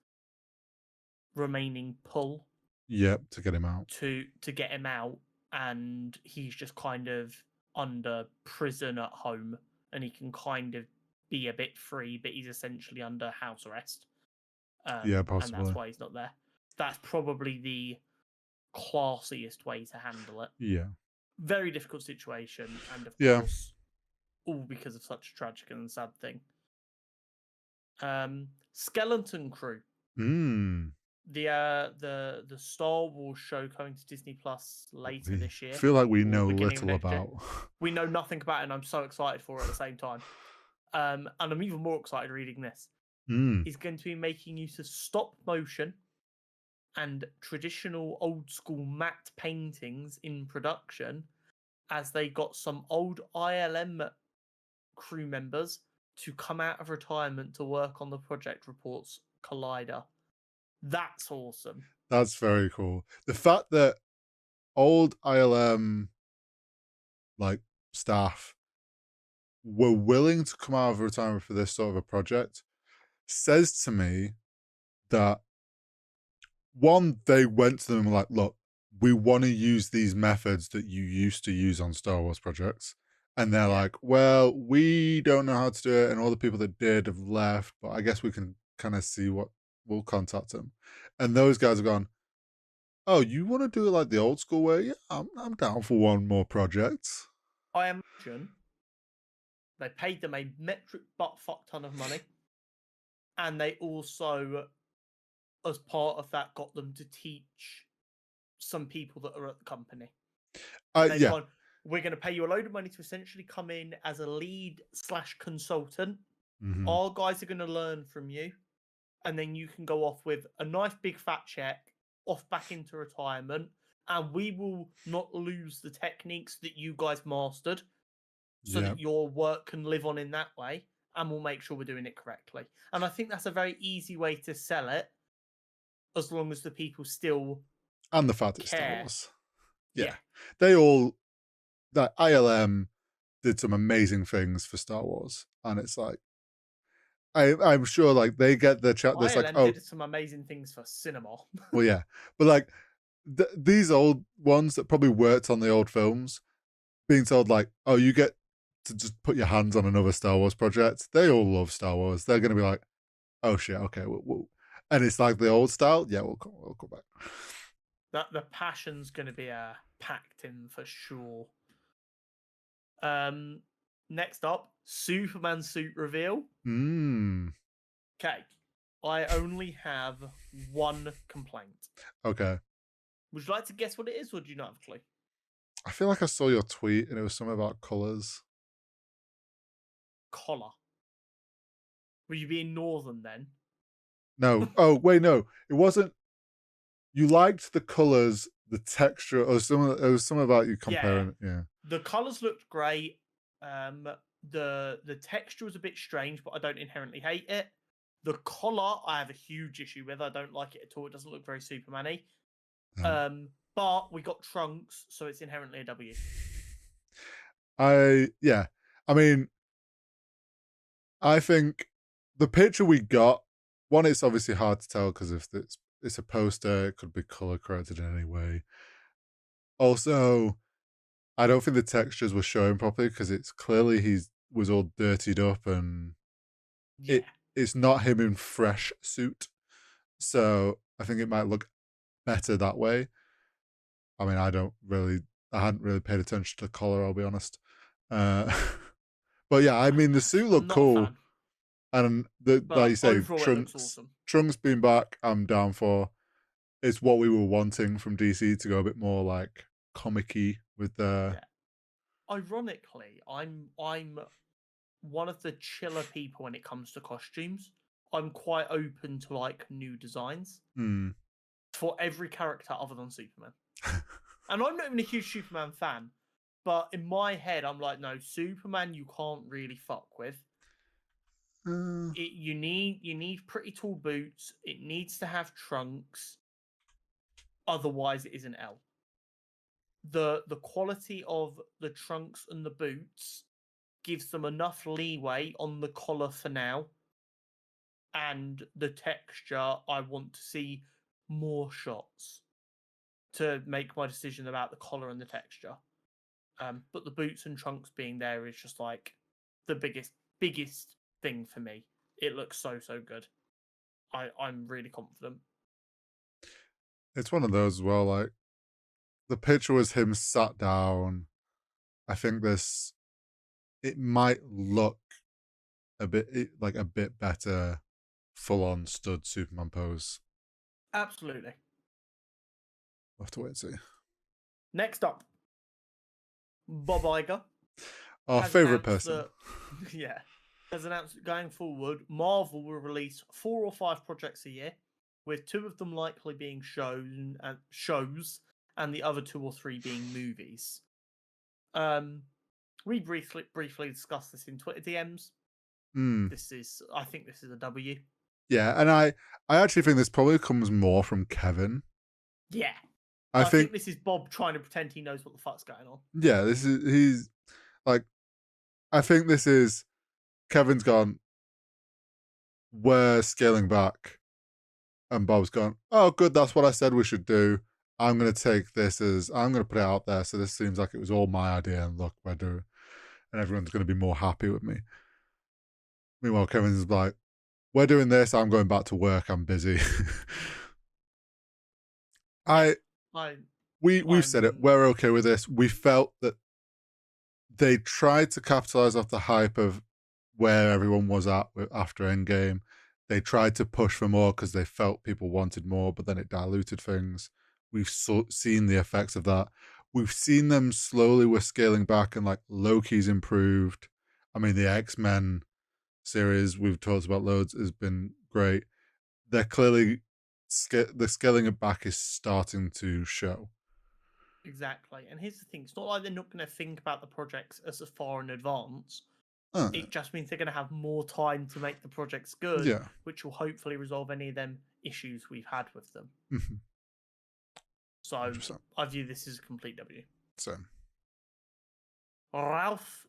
remaining pull. Yep, to get him out. To get him out, and he's just kind of under prison at home, and he can kind of be a bit free, but he's essentially under house arrest. Yeah, possibly. And that's why he's not there. That's probably the classiest way to handle it. Yeah. Very difficult situation, and of course, all because of such a tragic and sad thing. Skeleton Crew. The Star Wars show coming to Disney Plus later this year. I feel like we know little about. We know nothing about it, and I'm so excited for it at the same time. And I'm even more excited reading this. He's going to be making use of stop motion and traditional old school matte paintings in production, as they got some old ILM crew members to come out of retirement to work on the Project Reports Collider. That's awesome. That's very cool. The fact that old ILM staff were willing to come out of retirement for this sort of a project says to me that, one, they went to them and were like, look, we want to use these methods that you used to use on Star Wars projects. And they're like, well, we don't know how to do it. And all the people that did have left, but I guess we can kind of see what we'll contact them. And those guys have gone, oh, you want to do it like the old school way? Yeah, I'm down for one more project. I imagine they paid them a metric butt fuck ton of money. And they also, as part of that, got them to teach some people that are at the company. They've gone, we're going to pay you a load of money to essentially come in as a lead/consultant. Mhm. Our guys are going to learn from you. And then you can go off with a nice big fat check, off back into retirement. And we will not lose the techniques that you guys mastered so Yeah. that your work can live on in that way. And we'll make sure we're doing it correctly. And I think that's a very easy way to sell it, as long as the people still And the fact it's Star care. Wars. Yeah. They all, that ILM did some amazing things for Star Wars. And it's like, I'm sure like they get the chat. There's like, ILM did some amazing things for cinema. well, yeah. But like these old ones that probably worked on the old films, being told like, oh, you get to just put your hands on another Star Wars project. They all love Star Wars. They're going to be like, oh shit, okay, and it's like the old style. Yeah, we'll come back. The passion's going to be packed in for sure. Next up, Superman suit reveal. Okay, I only have one complaint. Okay. Would you like to guess what it is, or do you not have a clue? I feel like I saw your tweet and it was something about colors. Collar. Were you being northern then? No. Oh, wait, no. It wasn't. You liked the colors, the texture, or it was something about you comparing. Yeah. The colors looked great. The texture was a bit strange, but I don't inherently hate it. The collar, I have a huge issue with. I don't like it at all. It doesn't look very Superman-y. No. But we got Trunks, so it's inherently a W. I mean, I think the picture we got, one, it's obviously hard to tell because if it's a poster, it could be color corrected in any way. Also, I don't think the textures were showing properly because it's clearly he was all dirtied up and it's not him in fresh suit. So I think it might look better that way. I mean, I hadn't really paid attention to the collar, I'll be honest. But yeah, I mean, the suit looked cool. And like you say, Trunks being back, I'm down for. It's what we were wanting from DC to go a bit more like comic-y with the. Yeah. Ironically, I'm one of the chiller people when it comes to costumes. I'm quite open to like new designs for every character other than Superman. And I'm not even a huge Superman fan, but in my head, I'm like, no, Superman you can't really fuck with. You need pretty tall boots. It needs to have trunks. Otherwise, it is an L. The quality of the trunks and the boots gives them enough leeway on the collar for now. And the texture, I want to see more shots to make my decision about the collar and the texture. But the boots and trunks being there is just like the biggest thing for me. It looks so good. I'm really confident. It's one of those as well, like the picture was him sat down. I think it might look a bit better full on stood Superman pose. Absolutely. We'll have to wait and see. Next up, Bob Iger. Our favourite person. Has announced that going forward, Marvel will release 4 or 5 projects a year, with 2 of them likely being shows and the other 2 or 3 being movies. We briefly discussed this in Twitter DMs. I think this is a W. Yeah, and I actually think this probably comes more from Kevin. Yeah. I think this is Bob trying to pretend he knows what the fuck's going on. Yeah, he's like, I think this is Kevin's gone, we're scaling back. And Bob's gone, oh, good, that's what I said we should do. I'm going to take this I'm going to put it out there. So this seems like it was all my idea. And look, we're doing, and everyone's going to be more happy with me. Meanwhile, Kevin's like, we're doing this. I'm going back to work. I'm busy. We've said it. We're okay with this. We felt that they tried to capitalize off the hype of where everyone was at after Endgame. They tried to push for more because they felt people wanted more, but then it diluted things. We've seen the effects of that. We've seen them slowly with scaling back, and like Loki's improved. I mean, the X-Men series we've talked about loads has been great. They're clearly the scaling it back is starting to show. Exactly. And here's the thing, it's not like they're not going to think about the projects as far in advance. It just means they're going to have more time to make the projects good, which will hopefully resolve any of them issues we've had with them. Mm-hmm. So 100%. I view this as a complete W. Same. Ralph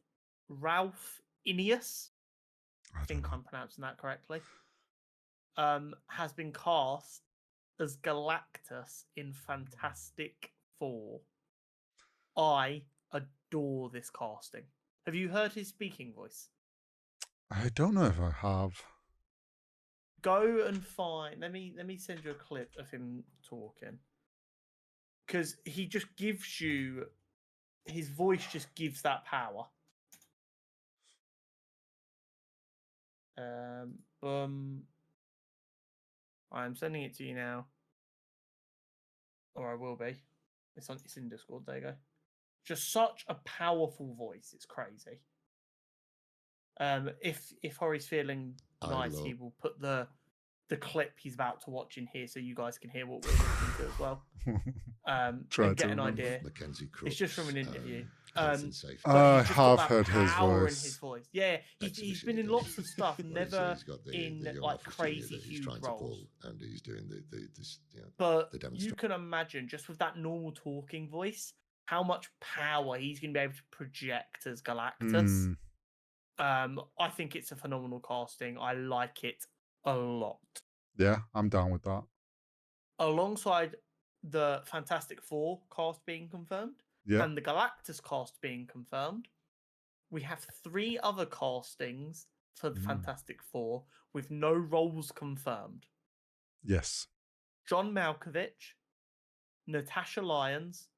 Ineos, I think I'm pronouncing that correctly, has been cast as Galactus in Fantastic Four. I adore this casting. Have you heard his speaking voice? I don't know if I have. Go and find. Let me send you a clip of him talking, because he just gives you. His voice just gives that power. I'm sending it to you now, or I will be. It's in Discord. There you go. Just such a powerful voice. It's crazy. If Hori's feeling nice, he will put the clip he's about to watch in here, so you guys can hear what we're listening to as well. And get an idea. It's just from an interview. I have heard his voice. Yeah, he's been in lots of stuff, never in like crazy huge roles. And he's doing this. But you can imagine, just with that normal talking voice, how much power he's going to be able to project as Galactus. I think it's a phenomenal casting. I like it a lot. Yeah, I'm down with that. Alongside the Fantastic Four cast being confirmed and the Galactus cast being confirmed, we have 3 other castings for the Fantastic Four with no roles confirmed. Yes. John Malkovich, Natasha Lyons,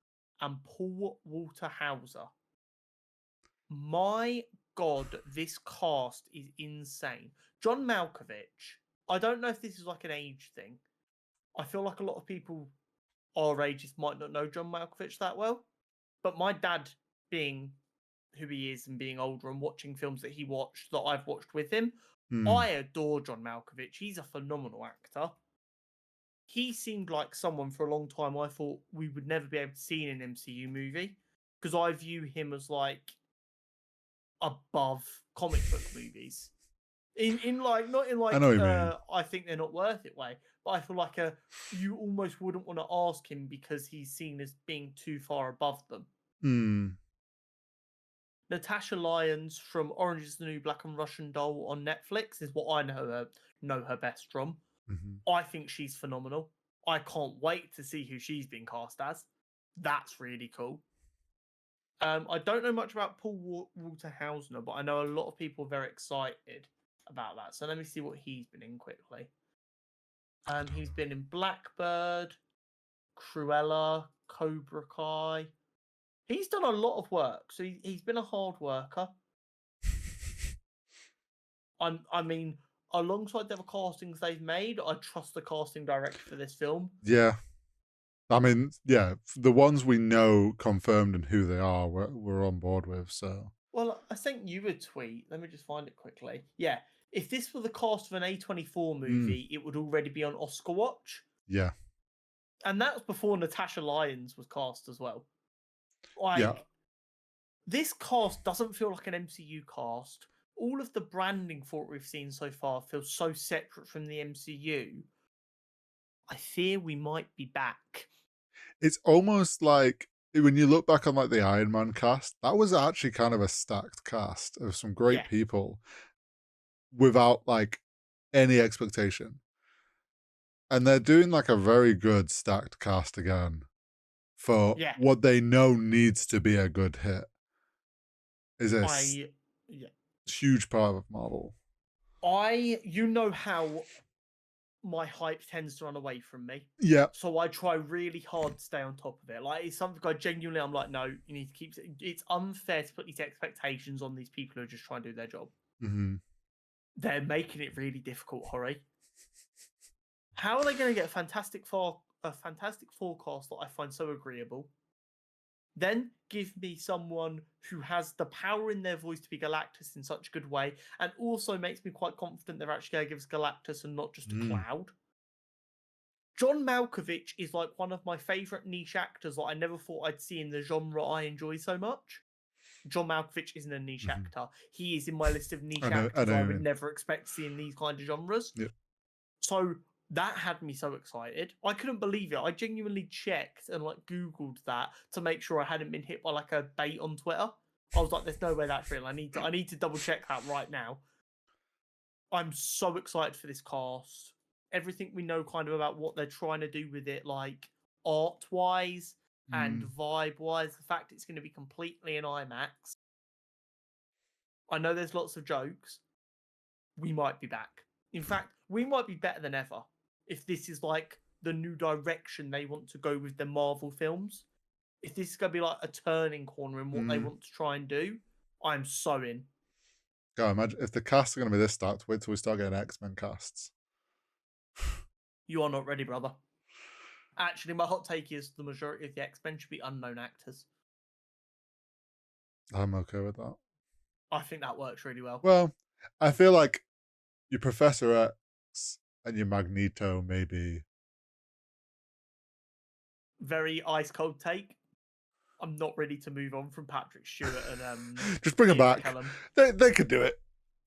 and Paul Walter Hauser. My God, this cast is insane. John Malkovich, I don't know if this is like an age thing. I feel like a lot of people our ages might not know John Malkovich that well. But my dad, being who he is and being older and watching films that he watched that I've watched with him, I adore John Malkovich. He's a phenomenal actor. He seemed like someone for a long time I thought we would never be able to see in an MCU movie, because I view him as like above comic book movies. In like, not in like, I think they're not worth it way, but I feel like you almost wouldn't want to ask him because he's seen as being too far above them. Natasha Lyons from Orange is the New Black and Russian Doll on Netflix is what I know her best from. I think she's phenomenal. I can't wait to see who she's been cast as. That's really cool. I don't know much about Paul Walter Hauser, but I know a lot of people are very excited about that. So let me see what he's been in quickly. He's been in Blackbird, Cruella, Cobra Kai. He's done a lot of work, so he's been a hard worker. I mean, alongside the other castings they've made, I trust the casting director for this film. Yeah. I mean, yeah, the ones we know confirmed and who they are, we're on board with, so. Well, I sent you a tweet. Let me just find it quickly. Yeah, if this were the cast of an A24 movie, it would already be on Oscar Watch. Yeah. And that was before Natasha Lyons was cast as well. This cast doesn't feel like an MCU cast. All of the branding for it we've seen so far feels so separate from the MCU. I fear we might be back. It's almost like when you look back on like the Iron Man cast, that was actually kind of a stacked cast of some great people without like any expectation. And they're doing like a very good stacked cast again for Yeah. what they know needs to be a good hit. Is a huge part of Marvel. You know how my hype tends to run away from me. Yeah. So I try really hard to stay on top of it. Like, it's something I'm like, no, you need to keep it's unfair to put these expectations on these people who are just trying to do their job. Mm-hmm. They're making it really difficult, Hori. How are they going to get a fantastic forecast that I find so agreeable? Then give me someone who has the power in their voice to be Galactus in such a good way, and also makes me quite confident they're actually going to give us Galactus and not just a cloud. John Malkovich is like one of my favourite niche actors that I never thought I'd see in the genre I enjoy so much. John Malkovich isn't a niche actor. He is in my list of niche actors I would never expect to see in these kind of genres. Yep. So that had me so excited. I couldn't believe it. I genuinely checked and like Googled that to make sure I hadn't been hit by like a bait on Twitter. I was like, there's no way that's real. I need to double check that right now. I'm so excited for this cast. Everything we know kind of about what they're trying to do with it, like art-wise and vibe-wise, the fact it's going to be completely in IMAX. I know there's lots of jokes. We might be back. In fact, we might be better than ever if this is like the new direction they want to go with the Marvel films. If this is going to be like a turning corner in what they want to try and do, I'm so in. God, imagine if the casts are going to be this stacked, wait till we start getting X-Men casts. You are not ready, brother. Actually, my hot take is the majority of the X-Men should be unknown actors. I'm okay with that. I think that works really well. Well, I feel like your Professor X and your Magneto maybe. Very ice cold take. I'm not ready to move on from Patrick Stewart and just bring them Ian back. McKellen. They could do it.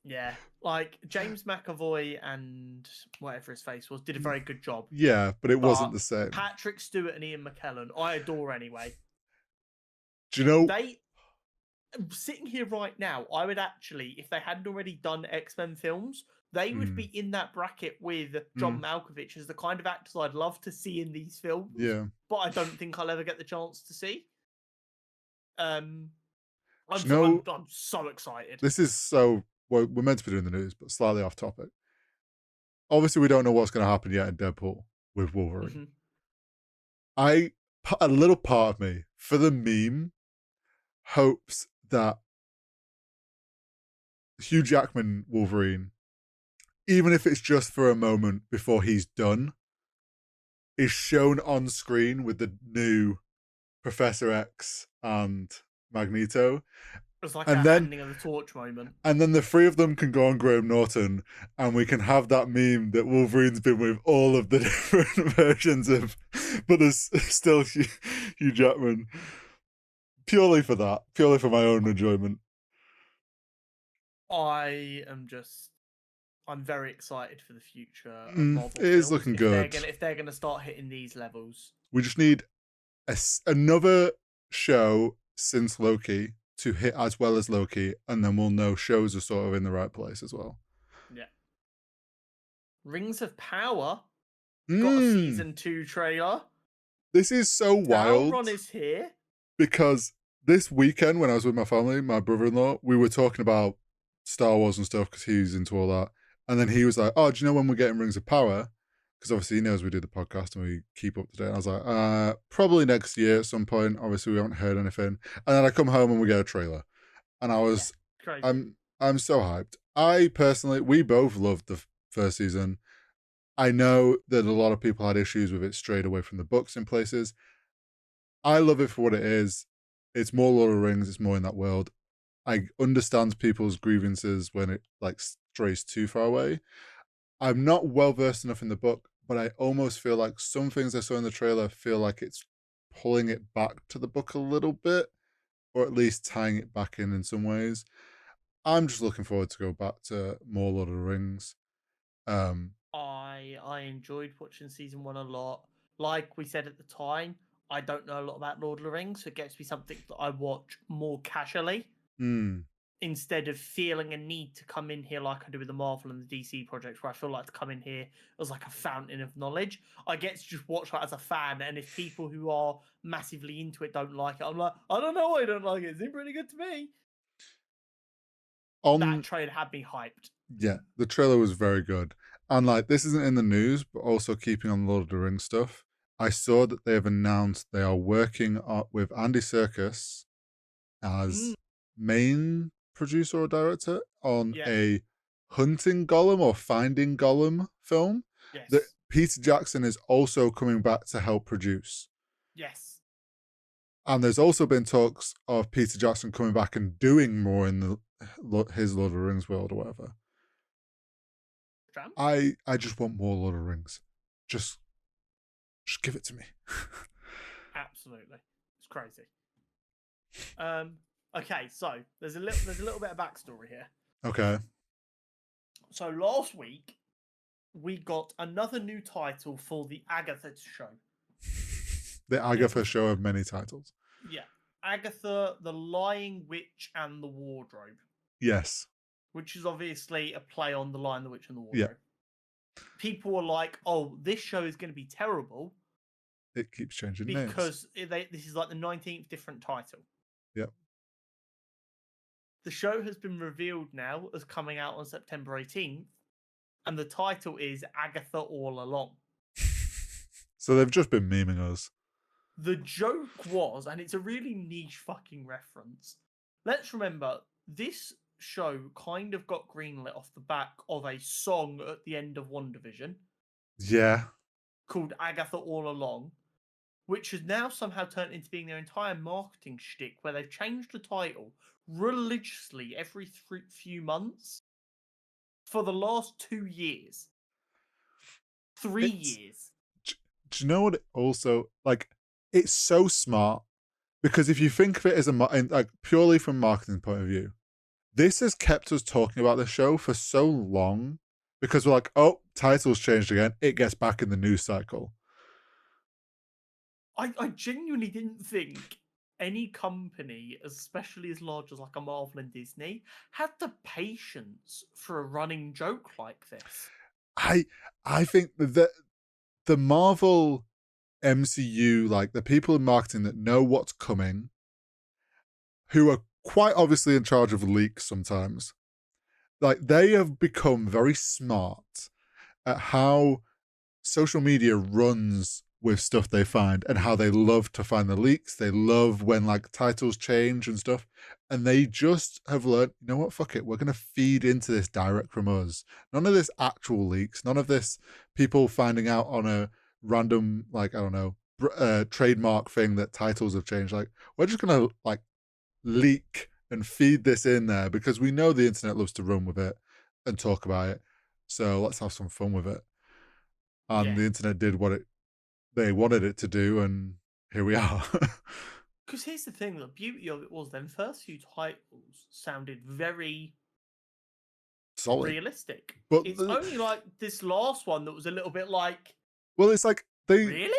Yeah, like James McAvoy and whatever his face was did a very good job. Yeah, but it wasn't the same. Patrick Stewart and Ian McKellen, I adore anyway. Do you know they? Sitting here right now, I would actually, if they hadn't already done X-Men films, they would be in that bracket with John Malkovich as the kind of actors I'd love to see in these films. Yeah, but I don't think I'll ever get the chance to see. I'm so excited. This is so. Well, we're meant to be doing the news, but slightly off topic. Obviously, we don't know what's going to happen yet in Deadpool with Wolverine. A little part of me, for the meme, hopes that Hugh Jackman Wolverine, even if it's just for a moment before he's done, is shown on screen with the new Professor X and Magneto. It's like a handing of the torch moment. And then the three of them can go on Graham Norton and we can have that meme that Wolverine's been with all of the different versions of, but there's still Hugh Jackman. Purely for that. Purely for my own enjoyment. I'm very excited for the future of Marvel It is looking good. If they're going to start hitting these levels. We just need another show since Loki to hit as well as Loki, and then we'll know shows are sort of in the right place as well. Yeah. Rings of Power got a season 2 trailer. This is so wild. Sauron is here. Because this weekend when I was with my family, my brother-in-law, we were talking about Star Wars and stuff because he's into all that. And then he was like, oh, do you know when we're getting Rings of Power? Because obviously he knows we do the podcast and we keep up to date. And I was like, probably next year at some point. Obviously we haven't heard anything. And then I come home and we get a trailer. And I was, I'm so hyped. We both loved the first season. I know that a lot of people had issues with it strayed away from the books in places. I love it for what it is. It's more Lord of the Rings. It's more in that world. I understand people's grievances when it like strays too far away. I'm not well versed enough in the book, but I almost feel like some things I saw in the trailer feel like it's pulling it back to the book a little bit, or at least tying it back in some ways. I'm just looking forward to go back to more Lord of the Rings. I enjoyed watching season 1 a lot. Like we said at the time, I don't know a lot about Lord of the Rings, so it gets to be something that I watch more casually. instead of feeling a need to come in here like I do with the Marvel and the DC projects, where I feel like to come in here as like a fountain of knowledge. I get to just watch that as a fan, and if people who are massively into it don't like it, I'm like, I don't know why I don't like it. It seemed pretty good to me. That trailer had me hyped. Yeah, the trailer was very good. And like, this isn't in the news, but also keeping on Lord of the Rings stuff, I saw that they have announced they are working with Andy Serkis as main producer or director on a hunting Gollum or finding Gollum film that Peter Jackson is also coming back to help produce. Yes. And there's also been talks of Peter Jackson coming back and doing more in his Lord of the Rings world or whatever. I just want more Lord of the Rings. Just give it to me. Absolutely. It's crazy. Okay, so there's a little bit of backstory here. Okay. So last week we got another new title for the Agatha show. The Agatha show of many titles. Yeah. Agatha, the Lying Witch and the Wardrobe. Yes. Which is obviously a play on the Lion, the Witch and the Wardrobe. Yeah. People were like, oh, this show is going to be terrible. It keeps changing names. Because this is like the 19th different title. Yep. The show has been revealed now as coming out on September 18th. And the title is Agatha All Along. So they've just been memeing us. The joke was, and it's a really niche fucking reference. Let's remember, this show kind of got greenlit off the back of a song at the end of WandaVision. Yeah. Called Agatha All Along, which has now somehow turned into being their entire marketing shtick, where they've changed the title religiously every few months for the last 2 years. 3 years. Do you know what? Also, like, it's so smart because if you think of it as like purely from marketing point of view, this has kept us talking about the show for so long because we're like, oh, title's changed again. It gets back in the news cycle. I genuinely didn't think any company, especially as large as like a Marvel and Disney, had the patience for a running joke like this. I think that the Marvel MCU, like the people in marketing that know what's coming, who are quite obviously in charge of leaks sometimes, like they have become very smart at how social media runs with stuff they find and how they love to find the leaks. They love when like titles change and stuff. And they just have learned, you know what, fuck it. We're going to feed into this direct from us. None of this actual leaks. None of this people finding out on a random, like, I don't know, trademark thing that titles have changed. Like, we're just going to like leak and feed this in there because we know the internet loves to run with it and talk about it. So let's have some fun with it. And the internet did what they wanted it to do, and here we are. Because here's the thing, the beauty of it was them first few titles sounded very solid, realistic. But it's only like this last one that was a little bit like, well, it's like really?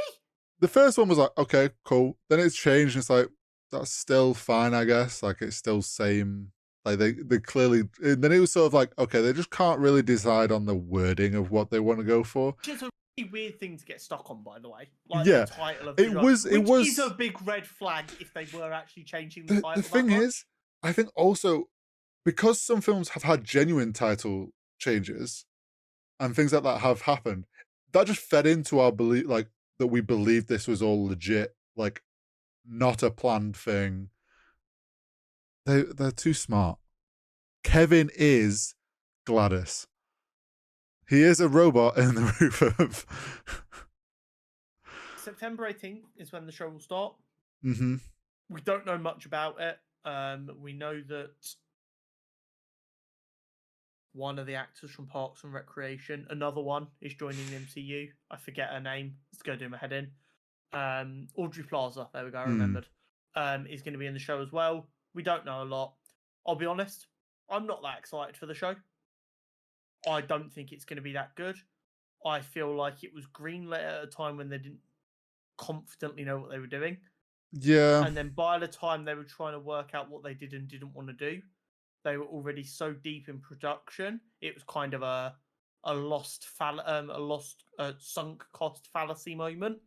The first one was like, okay, cool. Then it's changed, and it's like, that's still fine, I guess. Like, it's still same. Like, they clearly... And then it was sort of like, okay, they just can't really decide on the wording of what they want to go for. It's a really weird thing to get stuck on, by the way. Like yeah. The title of the show, which is a big red flag if they were actually changing the title. The thing is, I think also, because some films have had genuine title changes and things like that have happened, that just fed into our belief, like, that we believed this was all legit, like, not a planned thing. They're too smart. Kevin is Gladys. He is a robot in the roof of... September 18th is when the show will start. Mm-hmm. We don't know much about it. We know that one of the actors from Parks and Recreation, another one, is joining the MCU. I forget her name. Let's go do my head in. Audrey Plaza, there we go, I remembered. Is going to be in the show as well. We don't know a lot. I'll be honest, I'm not that excited for the show. I don't think it's going to be that good. I feel like it was greenlit at a time when they didn't confidently know what they were doing. Yeah. And then by the time they were trying to work out what they did and didn't want to do, they were already so deep in production, it was kind of a sunk cost fallacy moment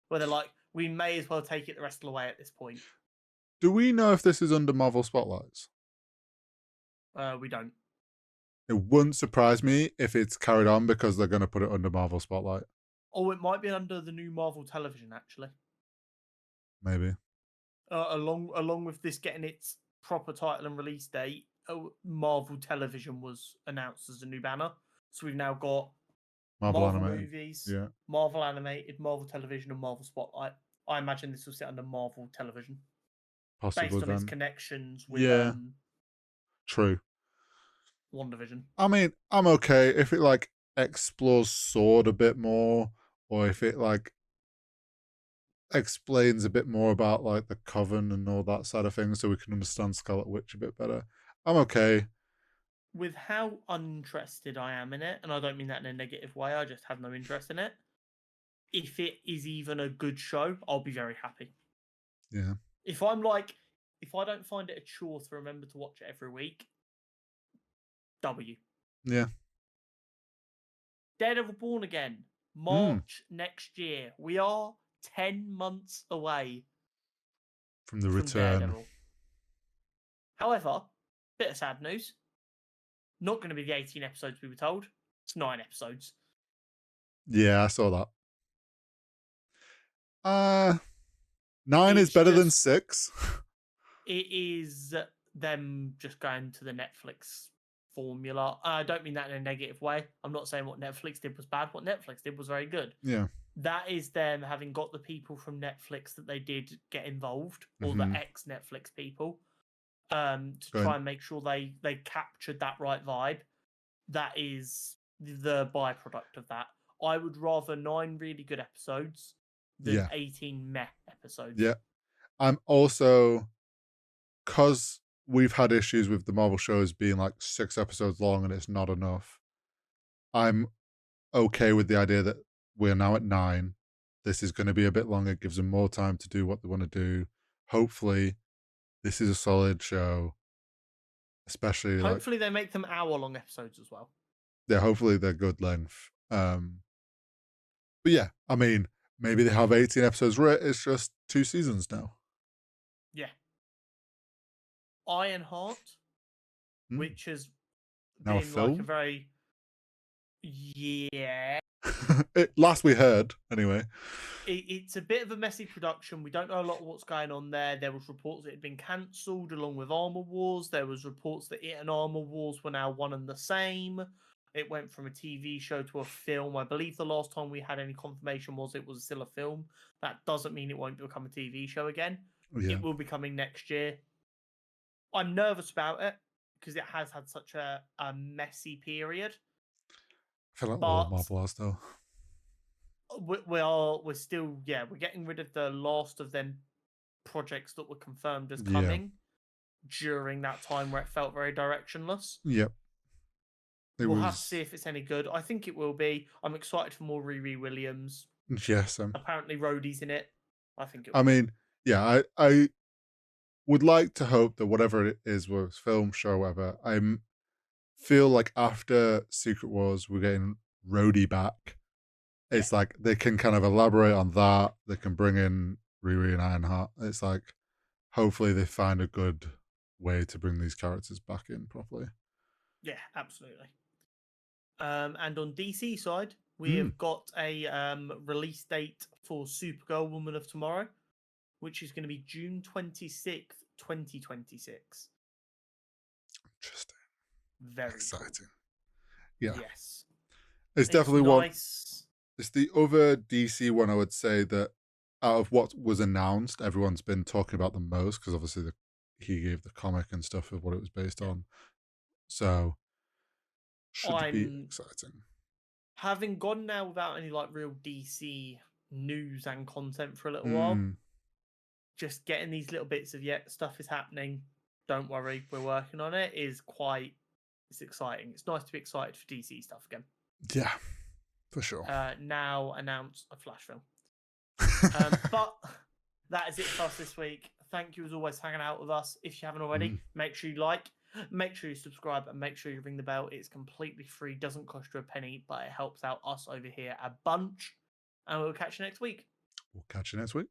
where they're like, we may as well take it the rest of the way at this point. Do we know if this is under Marvel Spotlights? We don't. It wouldn't surprise me if it's carried on because they're going to put it under Marvel Spotlight. Oh, it might be under the new Marvel television, actually. Maybe. Along with this getting its proper title and release date, Marvel Television was announced as a new banner. So we've now got Marvel Marvel Animated. movies, Yeah. Marvel Animated, Marvel Television, and Marvel Spotlight. I imagine this will sit under Marvel Television. Possibly Based on then. its connections with Yeah. True. WandaVision. I mean, I'm okay if it like explores Sword a bit more, or if it like explains a bit more about like the Coven and all that side of things, so we can understand Scarlet Witch a bit better. I'm okay. With how uninterested I am in it, and I don't mean that in a negative way, I just have no interest in it. If it is even a good show, I'll be very happy. Yeah. If I don't find it a chore to remember to watch it every week, W. Yeah. Daredevil Born Again, March next year. We are 10 months away From the from return. Daredevil. However, bit of sad news. Not going to be the 18 episodes we were told. It's 9 episodes. Yeah, I saw that. 9 is It's better than just- 6. It is them just going to the Netflix formula. I don't mean that in a negative way. I'm not saying what Netflix did was bad. What Netflix did was very good. Yeah. That is them having got the people from Netflix that they did get involved, or the Mhm. ex-Netflix people, to Going- try and make sure they captured that right vibe. That is the byproduct of that. I would rather 9 really good episodes than Yeah. 18 meh episodes. Yeah. I'm also, because we've had issues with the Marvel shows being like 6 episodes long and it's not enough, I'm okay with the idea that we're now at 9. This is going to be a bit longer, gives them more time to do what they want to do. Hopefully, this is a solid show. Especially like, Hopefully they make them hour-long episodes as well. yeah, hopefully they're good length. But yeah, I mean, maybe they have 18 episodes. It's just 2 seasons now. Yeah. Ironheart, Mm. which has Now a been like a film? very Last we heard, anyway. It's a bit of a messy production. We don't know a lot of what's going on there. There was reports that it had been cancelled along with Armor Wars. There was reports that it and Armor Wars were now one and the same. It went from a TV show to a film. I believe the last time we had any confirmation was it was still a film. That doesn't mean it won't become a TV show again. Yeah. It will be coming next year. I'm nervous about it because it has had such a messy period. I feel like But all Marvel has, though. we're still we're getting rid of the last of them projects that were confirmed as coming during that time where it felt very directionless. Yep. We'll have to see if it's any good. I think it will be. I'm excited for more Riri Williams. Yes. Apparently Rhodey's in it. I think it I mean, yeah, I would like to hope that whatever it is, whether it's film, show, whatever, I feel like after Secret Wars, we're getting Rhodey back. It's like they can kind of elaborate on that. They can bring in Riri and Ironheart. It's like, hopefully they find a good way to bring these characters back in properly. Yeah, absolutely. And on DC side, we have got a release date for Supergirl Woman of Tomorrow, which is going to be June 26th, 2026. Interesting. Very exciting. Cool. Yeah. Yes. It's definitely one. Nice. It's the other DC one I would say that out of what was announced, everyone's been talking about the most because obviously he gave the comic and stuff of what it was based on. So should be exciting. Having gone now without any like real DC news and content for a little while, just getting these little bits of stuff is happening. Don't worry, we're working on it. It's exciting. It's nice to be excited for DC stuff again. Yeah, for sure. Now announce a Flash film. But that is it for us this week. Thank you as always for hanging out with us. If you haven't already, make sure you like, Make sure you subscribe and make sure you ring the bell. It's completely free, doesn't cost you a penny, but it helps out us over here a bunch. And we'll catch you next week. We'll catch you next week.